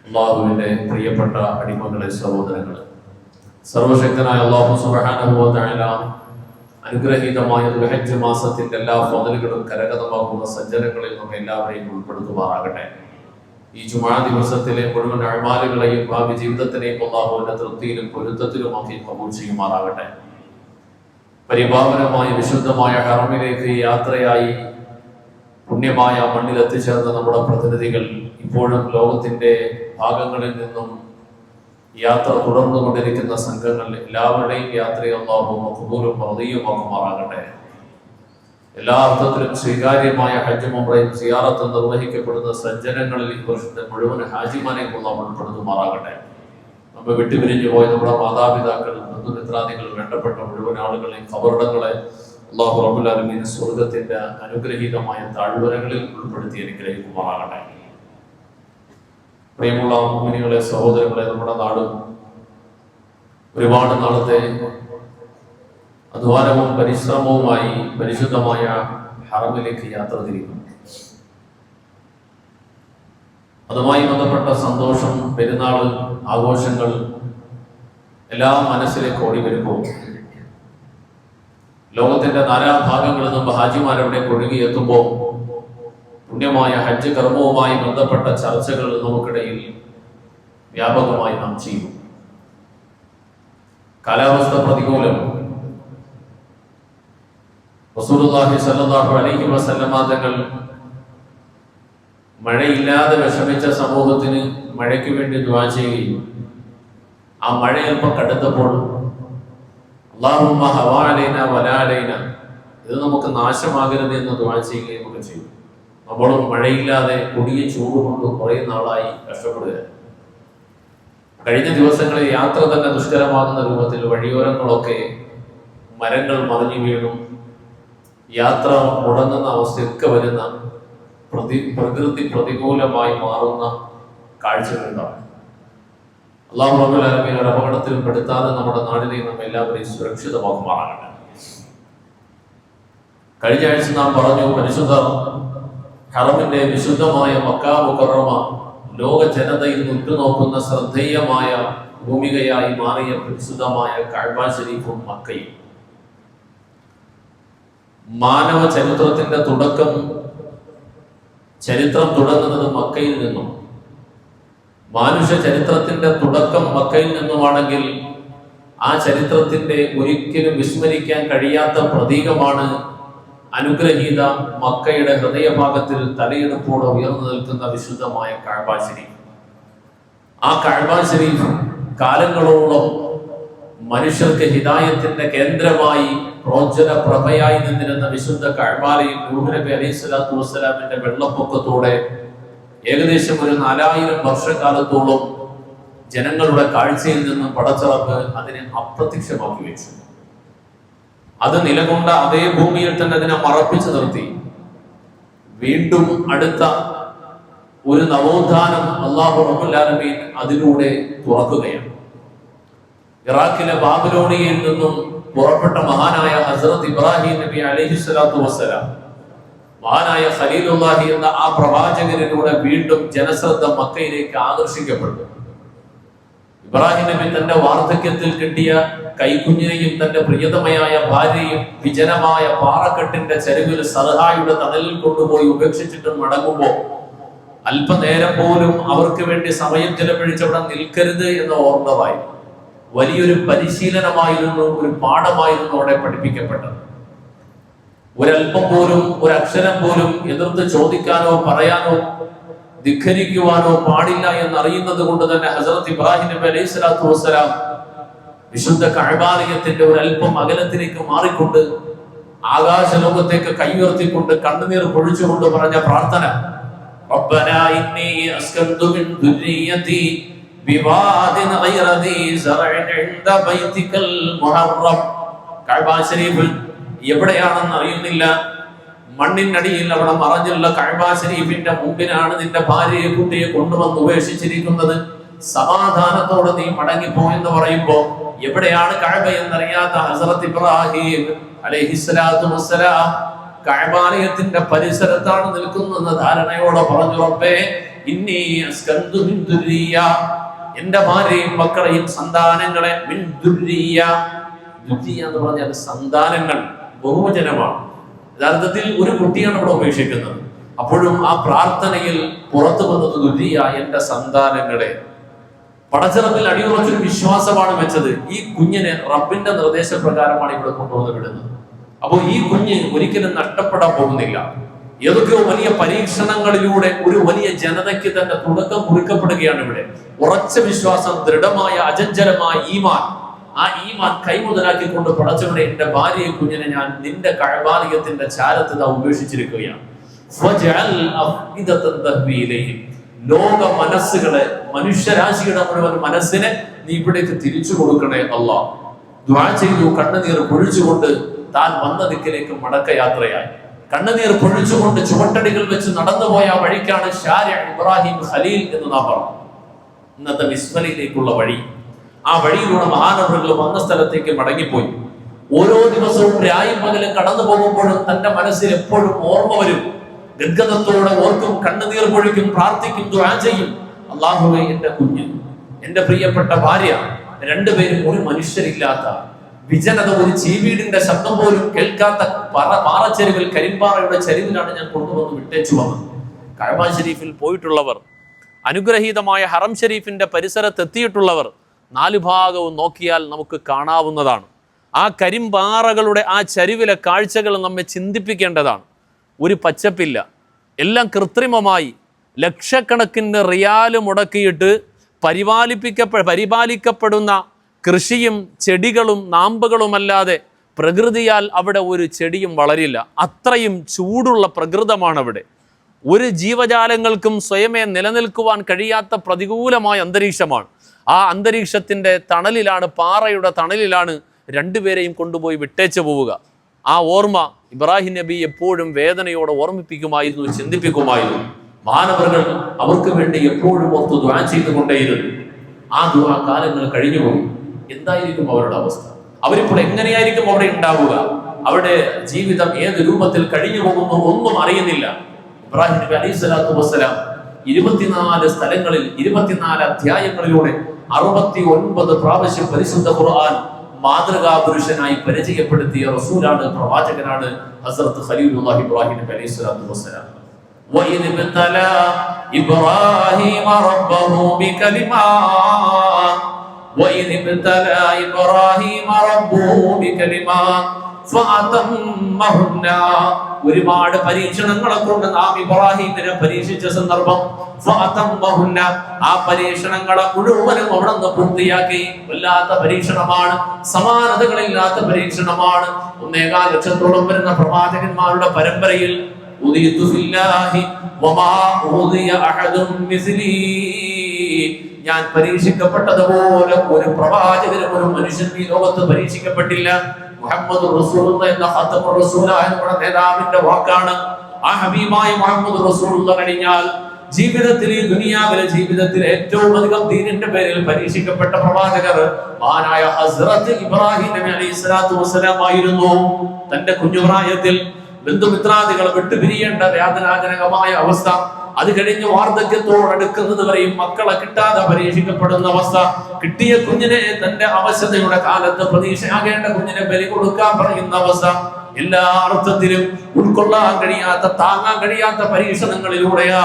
അള്ളാഹുവിന്റെ പ്രിയപ്പെട്ട അടിമകളെ, സഹോദരങ്ങളെ, സർവശക്തനായ അള്ളാഹു സുബ്ഹാനഹു വ തആല അനുഗ്രഹീതമായ ദുൽഹജ്ജ് മാസത്തിന്റെ എല്ലാ ഫളലുകളും കരഗതമാക്കുന്ന സജ്ജനങ്ങളിൽ നമ്മെ എല്ലാവരെയും ഉൾപ്പെടുത്തുമാറാകട്ടെ. ഈ ജുമുഅ ദിവസത്തിലെ മുഴുവൻ അഅ്മാലുകളെയും ഭാവി ജീവിതത്തിനെയും അള്ളാഹുവിന്റെ തൃപ്തിയിലും പൊരുത്തത്തിലുമാക്കി കബൂൽ ചെയ്യുമാറാകട്ടെ. പരിപാവനമായ വിശുദ്ധമായ ഹറമിലേക്ക് യാത്രയായി പുണ്യമായ മണ്ണിൽ എത്തിച്ചേർന്ന നമ്മുടെ പ്രതിനിധികൾ ഇപ്പോഴും ലോകത്തിന്റെ ഭാഗങ്ങളിൽ നിന്നും യാത്ര തുടർന്നുകൊണ്ടിരിക്കുന്ന സംഘങ്ങൾ എല്ലാവരുടെയും യാത്രയെ അല്ലാഹു മഖ്ബൂലും റളിയുമാക്കുമാറാകട്ടെ. എല്ലാ അർത്ഥത്തിലും സ്വീകാര്യമായ ഹജ്ജും ഉംറയും സിയാറത്തും നിർവഹിക്കപ്പെടുന്ന സജ്ജനങ്ങളിൽ ഈ വർഷത്തെ മുഴുവൻ ഹാജിമാരെയും അല്ലാഹു ഉൾപ്പെടുത്തുമാറാകട്ടെ. നമ്മെ വിട്ടുപിരിഞ്ഞു പോയ നമ്മുടെ മാതാപിതാക്കൾ, ബന്ധുമിത്രാദികൾ, വേണ്ടപ്പെട്ട മുഴുവൻ ആളുകളെയും ഖബറിടങ്ങളെ അല്ലാഹു റബ്ബുൽ ആലമീൻ സ്വർഗ്ഗത്തിന്റെ അനുഗ്രഹീതമായ താഴ്വരകളിൽ ഉൾപ്പെടുത്തി അനുഗ്രഹിക്കുമാറാകട്ടെ. പ്രിയമുള്ള മുഅ്മിനീങ്ങളെ, സഹോദരങ്ങളെ, നമ്മുടെ നാട് ഒരുപാട് നാളത്തെ അധ്വാനവും പരിശ്രമവുമായി പരിശുദ്ധമായ ഹറമിലേക്ക് യാത്ര തിരിക്കും. അതുമായി ബന്ധപ്പെട്ട സന്തോഷം, പെരുന്നാൾ ആഘോഷങ്ങൾ എല്ലാം മനസ്സിലേക്ക് ഓടി വരുമ്പോൾ ലോകത്തിന്റെ നാനാഭാഗങ്ങളിൽ നിന്നും ഹാജിമാരവിടെ ഒഴുകിയെത്തുമ്പോൾ പുണ്യമായ ഹജ്ജ് കർമ്മവുമായി ബന്ധപ്പെട്ട ചർച്ചകൾ നമുക്കിടയിൽ വ്യാപകമായി നാം ചെയ്യും. കാലാവസ്ഥ പ്രതികൂലം. റസൂലുള്ളാഹി സ്വല്ലല്ലാഹു അലൈഹി വസല്ലമ തങ്ങൾ മഴയില്ലാതെ വിഷമിച്ച സമൂഹത്തിന് മഴയ്ക്ക് വേണ്ടി ദുആ ചെയ്യുകയും ആ മഴ അല്പം കടുത്തപ്പോൾ അല്ലാഹുമ്മ ഹവാ അലൈനാ വലാ അലൈനാ, ഇത് നമുക്ക് നാശമാകരുത് എന്ന് ദുആ ചെയ്യുകയും ഒക്കെ ചെയ്യും. നമ്മളും മഴയില്ലാതെ കൊടിയ ചൂട് കൊണ്ട് കുറെ നാളായി കഷ്ടപ്പെടുക. കഴിഞ്ഞ ദിവസങ്ങളിൽ യാത്ര തന്നെ ദുഷ്കരമാകുന്ന രൂപത്തിൽ വഴിയോരങ്ങളൊക്കെ മരങ്ങൾ മറിഞ്ഞു വീണും യാത്ര മുടങ്ങുന്ന അവസ്ഥയൊക്കെ വരുന്ന പ്രകൃതി പ്രതികൂലമായി മാറുന്ന കാഴ്ചകളുണ്ടാവും. അല്ലാഹു റബ്ബുൽ ആലമീൻ ഒരു അപകടത്തിലും പെടുത്താതെ നമ്മുടെ നാടിനെയും നമ്മെ എല്ലാവരെയും സുരക്ഷിതമാക്കുമാറാകട്ടെ. കഴിഞ്ഞ ആഴ്ച നാം പറഞ്ഞു, പരിശുദ്ധ ഹറമിന്റെ വിശുദ്ധമായ മക്കാ മുകറമ ലോക ജനതയിൽ ഉറ്റുനോക്കുന്ന ശ്രദ്ധേയമായ ഭൂമികയായി മാറിയ വിശുദ്ധമായ കഅബ ശരീഫും മക്കയും. മാനവ ചരിത്രത്തിന്റെ ചരിത്രം തുടങ്ങുന്നത് മക്കയിൽ നിന്നും. മാനുഷ്യ ചരിത്രത്തിന്റെ തുടക്കം മക്കയിൽ നിന്നുമാണെങ്കിൽ ആ ചരിത്രത്തിന്റെ ഒരിക്കലും വിസ്മരിക്കാൻ കഴിയാത്ത പ്രതീകമാണ് അനുഗ്രഹീത മക്കയുടെ ഹൃദയഭാഗത്തിൽ തലയെടുപ്പോടെ ഉയർന്നു നിൽക്കുന്ന വിശുദ്ധമായ കഅബ ശരീഫ്. ആ കഅബ ശരീഫ് കാലങ്ങളോളം മനുഷ്യർക്ക് ഹിദായത്തിന്റെ കേന്ദ്രമായി പ്രോജ്വല പ്രഭയായി നിന്നിരുന്ന വിശുദ്ധ കഅബാലയം നൂഹ് നബി അലൈഹി സ്വലാത്തു വസ്സലാമിന്റെ വെള്ളപ്പൊക്കത്തോടെ ഏകദേശം ഒരു 4000 വർഷക്കാലത്തോളം ജനങ്ങളുടെ കാഴ്ചയിൽ നിന്നും പടച്ചറപ്പ് അതിനെ അപ്രത്യക്ഷമാക്കി വെച്ചു. അത് നിലകൊണ്ട അതേ ഭൂമിയിൽ തന്നെ അതിനെ മറപ്പിച്ചു നിർത്തി. വീണ്ടും അടുത്ത ഒരു നവോത്ഥാനം അല്ലാഹു റബ്ബുൽ ആലമീൻ അതിലൂടെ തുറക്കുകയാണ്. ഇറാഖിലെ ബാബിലോണിയയിൽ നിന്നും പുറപ്പെട്ട മഹാനായ ഹസ്രത്ത് ഇബ്രാഹിം നബി അലൈഹി സ്വലാത്തു വസ്സലാം, മഹാനായ ഖലീലുല്ലാഹി എന്ന ആ പ്രവാചകനിലൂടെ വീണ്ടും ജനശ്രദ്ധ മക്കയിലേക്ക് ആകർഷിക്കപ്പെട്ടു. ഇബ്രാഹിം നബി തന്റെ വാർദ്ധക്യത്തിൽ കിട്ടിയ കൈക്കുഞ്ഞിനെയും തന്റെ പ്രിയതമയായ ഭാര്യയും വിജനമായ പാറക്കെട്ടിന്റെ ചരിവിൽ സർഹായുടെ തണലിൽ കൊണ്ടുപോയി ഉപേക്ഷിച്ചിട്ട് മടങ്ങുമ്പോൾ അല്പനേരം പോലും അവർക്ക് വേണ്ടി സമയം ചെലവഴിച്ചവിടെ നിൽക്കരുത് എന്ന ഓർമ്മവായി. വലിയൊരു പരിശീലനമായിരുന്നു, ഒരു പാഠമായിരുന്നു അവിടെ പഠിപ്പിക്കപ്പെട്ടത്. ഒരല്പം പോലും, ഒരക്ഷരം പോലും എതിർത്ത് ചോദിക്കാനോ പറയാനോ ധിഖരിക്കുവാനോ പാടില്ല എന്നറിയുന്നത് കൊണ്ട് തന്നെ ഹസ്രത്ത് ഇബ്രാഹിം നബി അലൈഹി സ്വലാത്തു വസ്സലാം വിശുദ്ധ കഅബാലയത്തിന്റെ ഒരല്പം അകലത്തിലേക്ക് മാറിക്കൊണ്ട് ആകാശ ലോകത്തേക്ക് കൈയുയർത്തിക്കൊണ്ട് കണ്ണുനീർ പൊഴിച്ചുകൊണ്ട് പറഞ്ഞ പ്രാർത്ഥന, റബ്ബനാ ഇന്നി അസ്കന്തു മിൻ ദുർരിയതി ബിവാദിൻ ഗൈറ ദീ സറഇൻ ഇൻദ ബൈതികൽ മുഹറം. കഅബ ശരീഫ് എവിടെയാണെന്ന് അറിയുന്നില്ല. മണ്ണിനടിയിൽ അവിടെ മറഞ്ഞുള്ള കഅബ ശരീഫിന്റെ മുമ്പിലാണ് നിന്റെ ഭാര്യയെ കുട്ടിയെ കൊണ്ടുവന്ന് ഉപേക്ഷിച്ചിരിക്കുന്നത്. സമാധാനത്തോടെ നീ മടങ്ങിപ്പോയെന്ന് പറയുമ്പോ എവിടെയാണ് കഅബ എന്നറിയാത്ത ഹസ്രത്ത് ഇബ്രാഹിം അലൈഹിസ്സലാത്തു വസ്സലാം കഅബാലയത്തിന്റെ പരിസരത്താണ് നിൽക്കുന്ന ധാരണയോടെ പറഞ്ഞു, റബ്ബേ ഇന്നി അസ്കന്തു മിൻ ദുരിയ, എന്റെ ഭാര്യയും മക്കളെയും സന്താനങ്ങളെ മിൻ ദുരിയ. ദുരിയ എന്ന് പറഞ്ഞാൽ സന്താനങ്ങൾ ബഹുവചനമാണ്. യഥാർത്ഥത്തിൽ ഒരു കുട്ടിയാണ് ഇവിടെ ഉപേക്ഷിക്കുന്നത്. അപ്പോഴും ആ പ്രാർത്ഥനയിൽ പുറത്തു വന്നത് ദുരിയ, എന്റെ സന്താനങ്ങളെ. പടച്ചിറപ്പിൽ അടിയുറച്ചൊരു വിശ്വാസമാണ് വെച്ചത്. ഈ കുഞ്ഞിനെ റബ്ബിന്റെ നിർദ്ദേശപ്രകാരമാണ് ഇവിടെ കൊണ്ടുവന്ന് വിടുന്നത്. അപ്പോൾ ഈ കുഞ്ഞ് ഒരിക്കലും നഷ്ടപ്പെടാൻ പോകുന്നില്ല. ഏതൊക്കെയോ വലിയ പരീക്ഷണങ്ങളിലൂടെ ഒരു വലിയ ജനതയ്ക്ക് തന്നെ തുടക്കം കുറിക്കപ്പെടുകയാണ് ഇവിടെ. ഉറച്ച വിശ്വാസം, ദൃഢമായ അചഞ്ചലമായ ഈമാൻ, ആ ഈമാൻ കൈമുതലാക്കിക്കൊണ്ട് പടച്ചവനെ എന്റെ ഭാര്യയെ കുഞ്ഞിനെ ഞാൻ നിന്റെ കഅബാലയത്തിന്റെ ചാരത്ത് ഉപേക്ഷിച്ചിരിക്കുകയാണ്. ലോക മനസ്സുകളെ, മനുഷ്യരാശിയുടെ മുഴുവൻ മനസ്സിനെ നീ ഇവിടേക്ക് തിരിച്ചു കൊടുക്കണേ അല്ലാഹ്. ദുആ ചെയ്തു. കണ്ണുനീർ പൊഴിച്ചുകൊണ്ട് താൻ വന്ന ദിക്കിലേക്ക് മടക്കയാത്രയായി. കണ്ണുനീർ പൊഴിച്ചുകൊണ്ട് ചുവട്ടടികൾ വെച്ച് നടന്നുപോയ ആ വഴിക്കാണ് ഷാരിഅ ഇബ്രാഹിം ഖലീൽ എന്ന് നാം പറഞ്ഞു. ഇന്നത്തെ മിസ്മലിലേക്കുള്ള വഴി. ആ വഴിയിലൂടെ മഹാനവറുകൾ വന്ന സ്ഥലത്തേക്ക് മടങ്ങിപ്പോയി. ഓരോ ദിവസവും രായും പകലും കടന്നു പോകുമ്പോഴും തന്റെ മനസ്സിൽ എപ്പോഴും ഓർമ്മ വരും. ഗദ്ഗതത്തോടെ ഓർക്കും, കണ്ണുനീർ പൊഴിക്കും, പ്രാർത്ഥിക്കും, ദുആ ചെയ്യും. അല്ലാഹുവേ, എന്റെ കുഞ്ഞ്, എന്റെ പ്രിയപ്പെട്ട ഭാര്യ, രണ്ടുപേരും ഒരു മനുഷ്യരില്ലാത്ത വിജനത, ഒരു ചീവീടിന്റെ ശബ്ദം പോലും കേൾക്കാത്ത പാറച്ചെരുവിൽ, കരിമ്പാറയുടെ ചരിവിലാണ് ഞാൻ കൊണ്ടുവന്ന് വിട്ടേച്ചു വന്നത്. കഅബ ഷരീഫിൽ പോയിട്ടുള്ളവർ, അനുഗ്രഹീതമായ ഹറം ഷരീഫിന്റെ പരിസരത്തെത്തിയിട്ടുള്ളവർ നാലു ഭാഗവും നോക്കിയാൽ നമുക്ക് കാണാവുന്നതാണ്. ആ കരിമ്പാറകളുടെ ആ ചരിവിലെ കാഴ്ചകൾ നമ്മെ ചിന്തിപ്പിക്കേണ്ടതാണ്. ഒരു പച്ചപ്പില്ല, എല്ലാം കൃത്രിമമായി ലക്ഷക്കണക്കിന് റിയാല് മുടക്കിയിട്ട് പരിപാലിക്കപ്പെടുന്ന കൃഷിയും ചെടികളും നാമ്പുകളുമല്ലാതെ പ്രകൃതിയാൽ അവിടെ ഒരു ചെടിയും വളരില്ല. അത്രയും ചൂടുള്ള പ്രകൃതമാണ് അവിടെ. ഒരു ജീവജാലങ്ങൾക്കും സ്വയമേ നിലനിൽക്കുവാൻ കഴിയാത്ത പ്രതികൂലമായ അന്തരീക്ഷമാണ്. ആ അന്തരീക്ഷത്തിൻ്റെ തണലിലാണ്, പാറയുടെ തണലിലാണ് രണ്ടുപേരെയും കൊണ്ടുപോയി വിട്ടേച്ചു പോവുക. ആ ഓർമ്മ ഇബ്രാഹിം നബി എപ്പോഴും വേദനയോടെ ഓർമ്മിപ്പിക്കുമായിരുന്നു, ചിന്തിപ്പിക്കുമായിരുന്നു. മഹാനവറുകൾ അവർക്ക് വേണ്ടി എപ്പോഴും ഓർത്ത് ദുആ ചെയ്തുകൊണ്ടേയിരുന്നു. ആ ദുആ കാലങ്ങൾ കഴിഞ്ഞുപോയി. എന്തായിരിക്കും അവരുടെ അവസ്ഥ? അവരിപ്പോൾ എങ്ങനെയായിരിക്കും അവിടെ ഉണ്ടാവുക? അവരുടെ ജീവിതം ഏത് രൂപത്തിൽ കഴിഞ്ഞു പോകുന്നു ഒന്നും അറിയുന്നില്ല. ഇബ്രാഹിം നബി അലൈഹി സ്വലാത്തു വസ്സലാം 24 സ്ഥലങ്ങളിൽ 24 അധ്യായങ്ങളിലൂടെ 69 പ്രാവശ്യം പരിശുദ്ധ ഖുർആൻ മാതൃകാ പുരുഷനായി പരിചയപ്പെടുത്തിയ റസൂലാണ്, പ്രവാചകനാണ് ഹസ്രത്ത് ഖലീലുല്ലാഹി ഇബ്രാഹിം നബി അലൈഹി സ്വലാത്തു വസ്സലാം. وَإِذِ ابْتَلَى إِبْرَاهِيمَ رَبُّهُ بِكَلِمَاتٍ وَإِذِ ابْتَلَى إِبْرَاهِيمَ رَبُّهُ بِكَلِمَاتٍ فَأَتَمَّهُنَّ. ഒരുപാട് പരീക്ഷണങ്ങളെ കൊണ്ട് നാം ഇബ്രാഹിമിനെ പരീക്ഷിച്ച സന്ദർഭം. ഫഅതമ്മഹുന്ന, ആ പരീക്ഷണങ്ങളെ മുഴുവനും അവിടെ നിന്ന് പൂർത്തിയാക്കി. വല്ലാത്ത പരീക്ഷണമാണ്, സമാനതകളില്ലാത്ത പരീക്ഷണമാണ്. 1.25 ലക്ഷത്തോളം വരുന്ന പ്രവാചകന്മാരുടെ പരമ്പരയിൽ ഉദിതു ഫില്ലാഹി വമാ ഉദിയ അഹദും മിസ്ലി, ഞാൻ പരീക്ഷിക്കപ്പെട്ടതുപോലെ ഒരു പ്രവാചകനും ഒരു മനുഷ്യൻ ഈ ലോകത്ത് പരീക്ഷിക്കപ്പെട്ടില്ല. മുഹമ്മദ് റസൂലുള്ളാഹി എന്ന ഖാതമുർ റസൂലായ നമ്മുടെ നേതാവിന്റെ വാക്കാണ്. ആ ഹബീബായ മുഹമ്മദ് റസൂലുള്ളാഹി കഴിഞ്ഞാൽ ജീവിതത്തിൽ, ഈ ദുനിയാവിലെ ജീവിതത്തിൽ ഏറ്റവും അധികം ദീനിന്റെ പേരിൽ പരീക്ഷിക്കപ്പെട്ട പ്രവാചകർ മഹാനായ ഹസ്രത്ത് ഇബ്രാഹിം നബി അലൈഹി സ്വലാത്തു വസ്സലാം ആയിരുന്നു. തന്റെ കുഞ്ഞുപ്രായത്തിൽ ബന്ധുമിത്രാദികൾ വിട്ടുപിരിയേണ്ട വേദനാജനകമായ അവസ്ഥ, അത് കഴിഞ്ഞ് വാർദ്ധക്യത്തോടടുക്കുന്നത് വരെയും മക്കളെ കിട്ടാതെ പരീക്ഷിക്കപ്പെടുന്ന അവസ്ഥ, കിട്ടിയ കുഞ്ഞിനെ തന്റെ അവശതയുടെ കാലത്ത് പ്രതീക്ഷയാകേണ്ട കുഞ്ഞിനെ ബലി കൊടുക്കാൻ പറയുന്ന അവസ്ഥ, എല്ലാ അർത്ഥത്തിലും ഉൾക്കൊള്ളാൻ കഴിയാത്ത, താങ്ങാൻ കഴിയാത്ത പരീക്ഷണങ്ങളിലൂടെയാ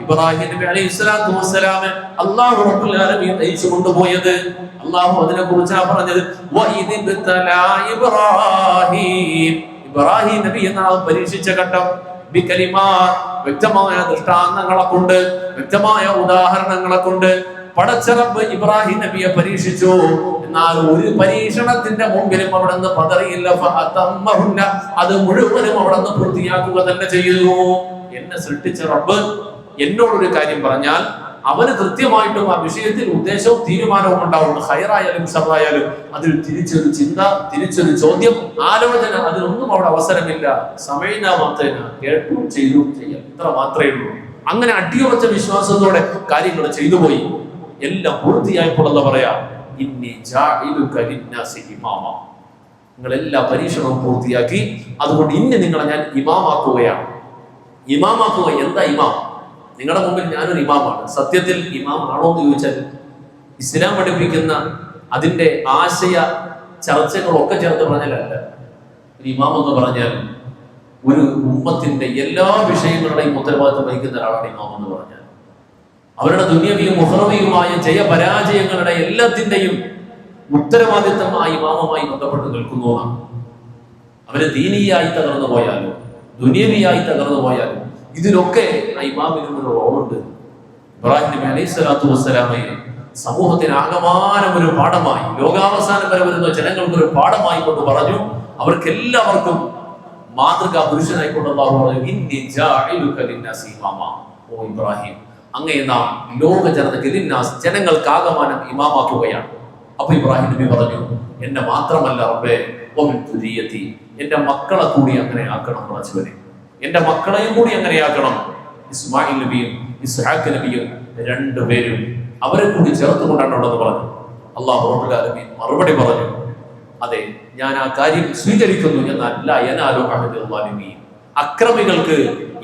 ഇബ്രാഹിം നബി അലൈഹി സ്വലാത്തു വസ്സലാമെ അല്ലാഹു റബ്ബുൽ ആലമീൻ നയിച്ചു കൊണ്ടുപോയത്. അല്ലാഹു അതിനെ കുറിച്ചാണ് പറഞ്ഞത്, വഇദ് ബിതലാ ഇബ്രാഹിം, ഇബ്രാഹിം നബി എന്ന പരീക്ഷിച്ച ഘട്ടം ബികലിമാത്ത്, വ്യക്തമായ ദൃഷ്ടാന്തങ്ങളെ കൊണ്ട്, വ്യക്തമായ ഉദാഹരണങ്ങളെ കൊണ്ട് പടച്ച റബ്ബ് ഇബ്രാഹിം നബിയെ പരീക്ഷിച്ചു. എന്നാൽ ഒരു പരീക്ഷണത്തിന്റെ മുമ്പിലും അവിടെ നിന്ന് പതറിയില്ല. ഫഅതമ്മഹുന്ന, അത് മുഴുവനും അവിടെ നിന്ന് പൂർത്തിയാക്കുക തന്നെ ചെയ്തു. എന്നെ സൃഷ്ടിച്ച റബ്ബ് എന്നോടൊരു കാര്യം പറഞ്ഞാൽ അവന് കൃത്യമായിട്ടും ആ വിഷയത്തിൽ ഉദ്ദേശവും തീരുമാനവും ഉണ്ടാവും. ഹൈറായാലും ഷർറായാലും അതിൽ തിരിച്ചൊരു ചിന്ത, തിരിച്ചൊരു ചോദ്യം, ആലോചന, അതിനൊന്നും അവിടെ അവസരമില്ല. സമയന മാത്രേന, കേട്ടു ചെയ്തു ചെയ്യാം, ഇത്ര മാത്രമേ ഉള്ളൂ. അങ്ങനെ അടിയുറച്ച വിശ്വാസത്തോടെ കാര്യങ്ങൾ ചെയ്തു പോയി. എല്ലാം പൂർത്തിയായപ്പോൾ അല്ലാഹു പറയാ, ഇന്നി ജാഇലുക ലിന്നാസി ഇമാമ, നിങ്ങൾ എല്ലാ പരീക്ഷണവും പൂർത്തിയാക്കി, അതുകൊണ്ട് ഇനി നിങ്ങളെ ഞാൻ ഇമാമാക്കുകയാണ്. ഇമാമാക്കുക, എന്താ ഇമാം? നിങ്ങളുടെ മുമ്പിൽ ഞാനൊരു ഇമാമാണ്. സത്യത്തിൽ ഇമാം ആണോ എന്ന് ചോദിച്ചാൽ ഇസ്ലാം പഠിപ്പിക്കുന്ന അതിന്റെ ആശയ ചർച്ചകളൊക്കെ ചേർത്ത് പറഞ്ഞാലല്ല. ഒരു ഇമാം എന്ന് പറഞ്ഞാൽ ഒരു ഉമ്മത്തിന്റെ എല്ലാ വിഷയങ്ങളുടെയും ഉത്തരവാദിത്വം വഹിക്കുന്ന ഒരാളാണ് ഇമാം എന്ന് പറഞ്ഞാൽ. അവരുടെ ദുനിയവിയും ഉഖ്റവിയുമായ ജയപരാജയങ്ങളുടെ എല്ലാത്തിന്റെയും ഉത്തരവാദിത്വം ആ ഇമാമുമായി ബന്ധപ്പെട്ട് നിൽക്കുന്നതാണ്. അവര് ദീനിയായി തകർന്നു പോയാലും ദുനിയവിയായി തകർന്നു പോയാലും ഇതിലൊക്കെ ആ ഇമാമിന് ഒരു റോളുണ്ട്. ഇബ്രാഹിം നബി അലൈഹി സ്വലാത്തു വസ്സലാമയെ സമൂഹത്തിന് ആകമാനം ഒരു പാഠമായി, ലോകാവസാനം വരെ വരുന്ന ജനങ്ങൾക്ക് ഒരു പാഠമായി കൊണ്ട് പറഞ്ഞു. അവർക്ക് എല്ലാവർക്കും മാതൃകാ പുരുഷനായിക്കൊണ്ട് അല്ലാഹു പറഞ്ഞു, ഇന്നി ജാഇലുക ലിന്നാസി ഇമാമാ. ഓ ഇബ്രാഹിം, അങ്ങയെ നാം ലോക ജനതയ്ക്ക് ലിന്നാസ് ജനങ്ങൾക്കാകമാനം ഇമാമാക്കുകയാണ്. അപ്പൊ ഇബ്രാഹിം നബി പറഞ്ഞു, എന്നെ മാത്രമല്ല റബ്ബേ വമിൻ ദുരിയതി, എന്റെ മക്കളെ കൂടി അങ്ങനെ ആക്കണം റസൂലേ, എന്റെ മക്കളെയും കൂടി അങ്ങനെയാക്കണം. ഇസ്മായിൽ നബിയും ഇസ്ഹാഖ് നബിയും രണ്ടുപേരും അവരെ കൂടി ചേർത്തുകൊണ്ടാണ് ഉള്ളത് പറഞ്ഞു. അല്ലാഹു റബ്ബുൽ ആലമീൻ മറുപടി പറഞ്ഞു, അതെ, ഞാൻ ആ കാര്യം സ്വീകരിക്കുന്നു. എന്നല്ല യനാലു അഹദുൽ ളാലിമീൻ, അക്രമികൾക്ക്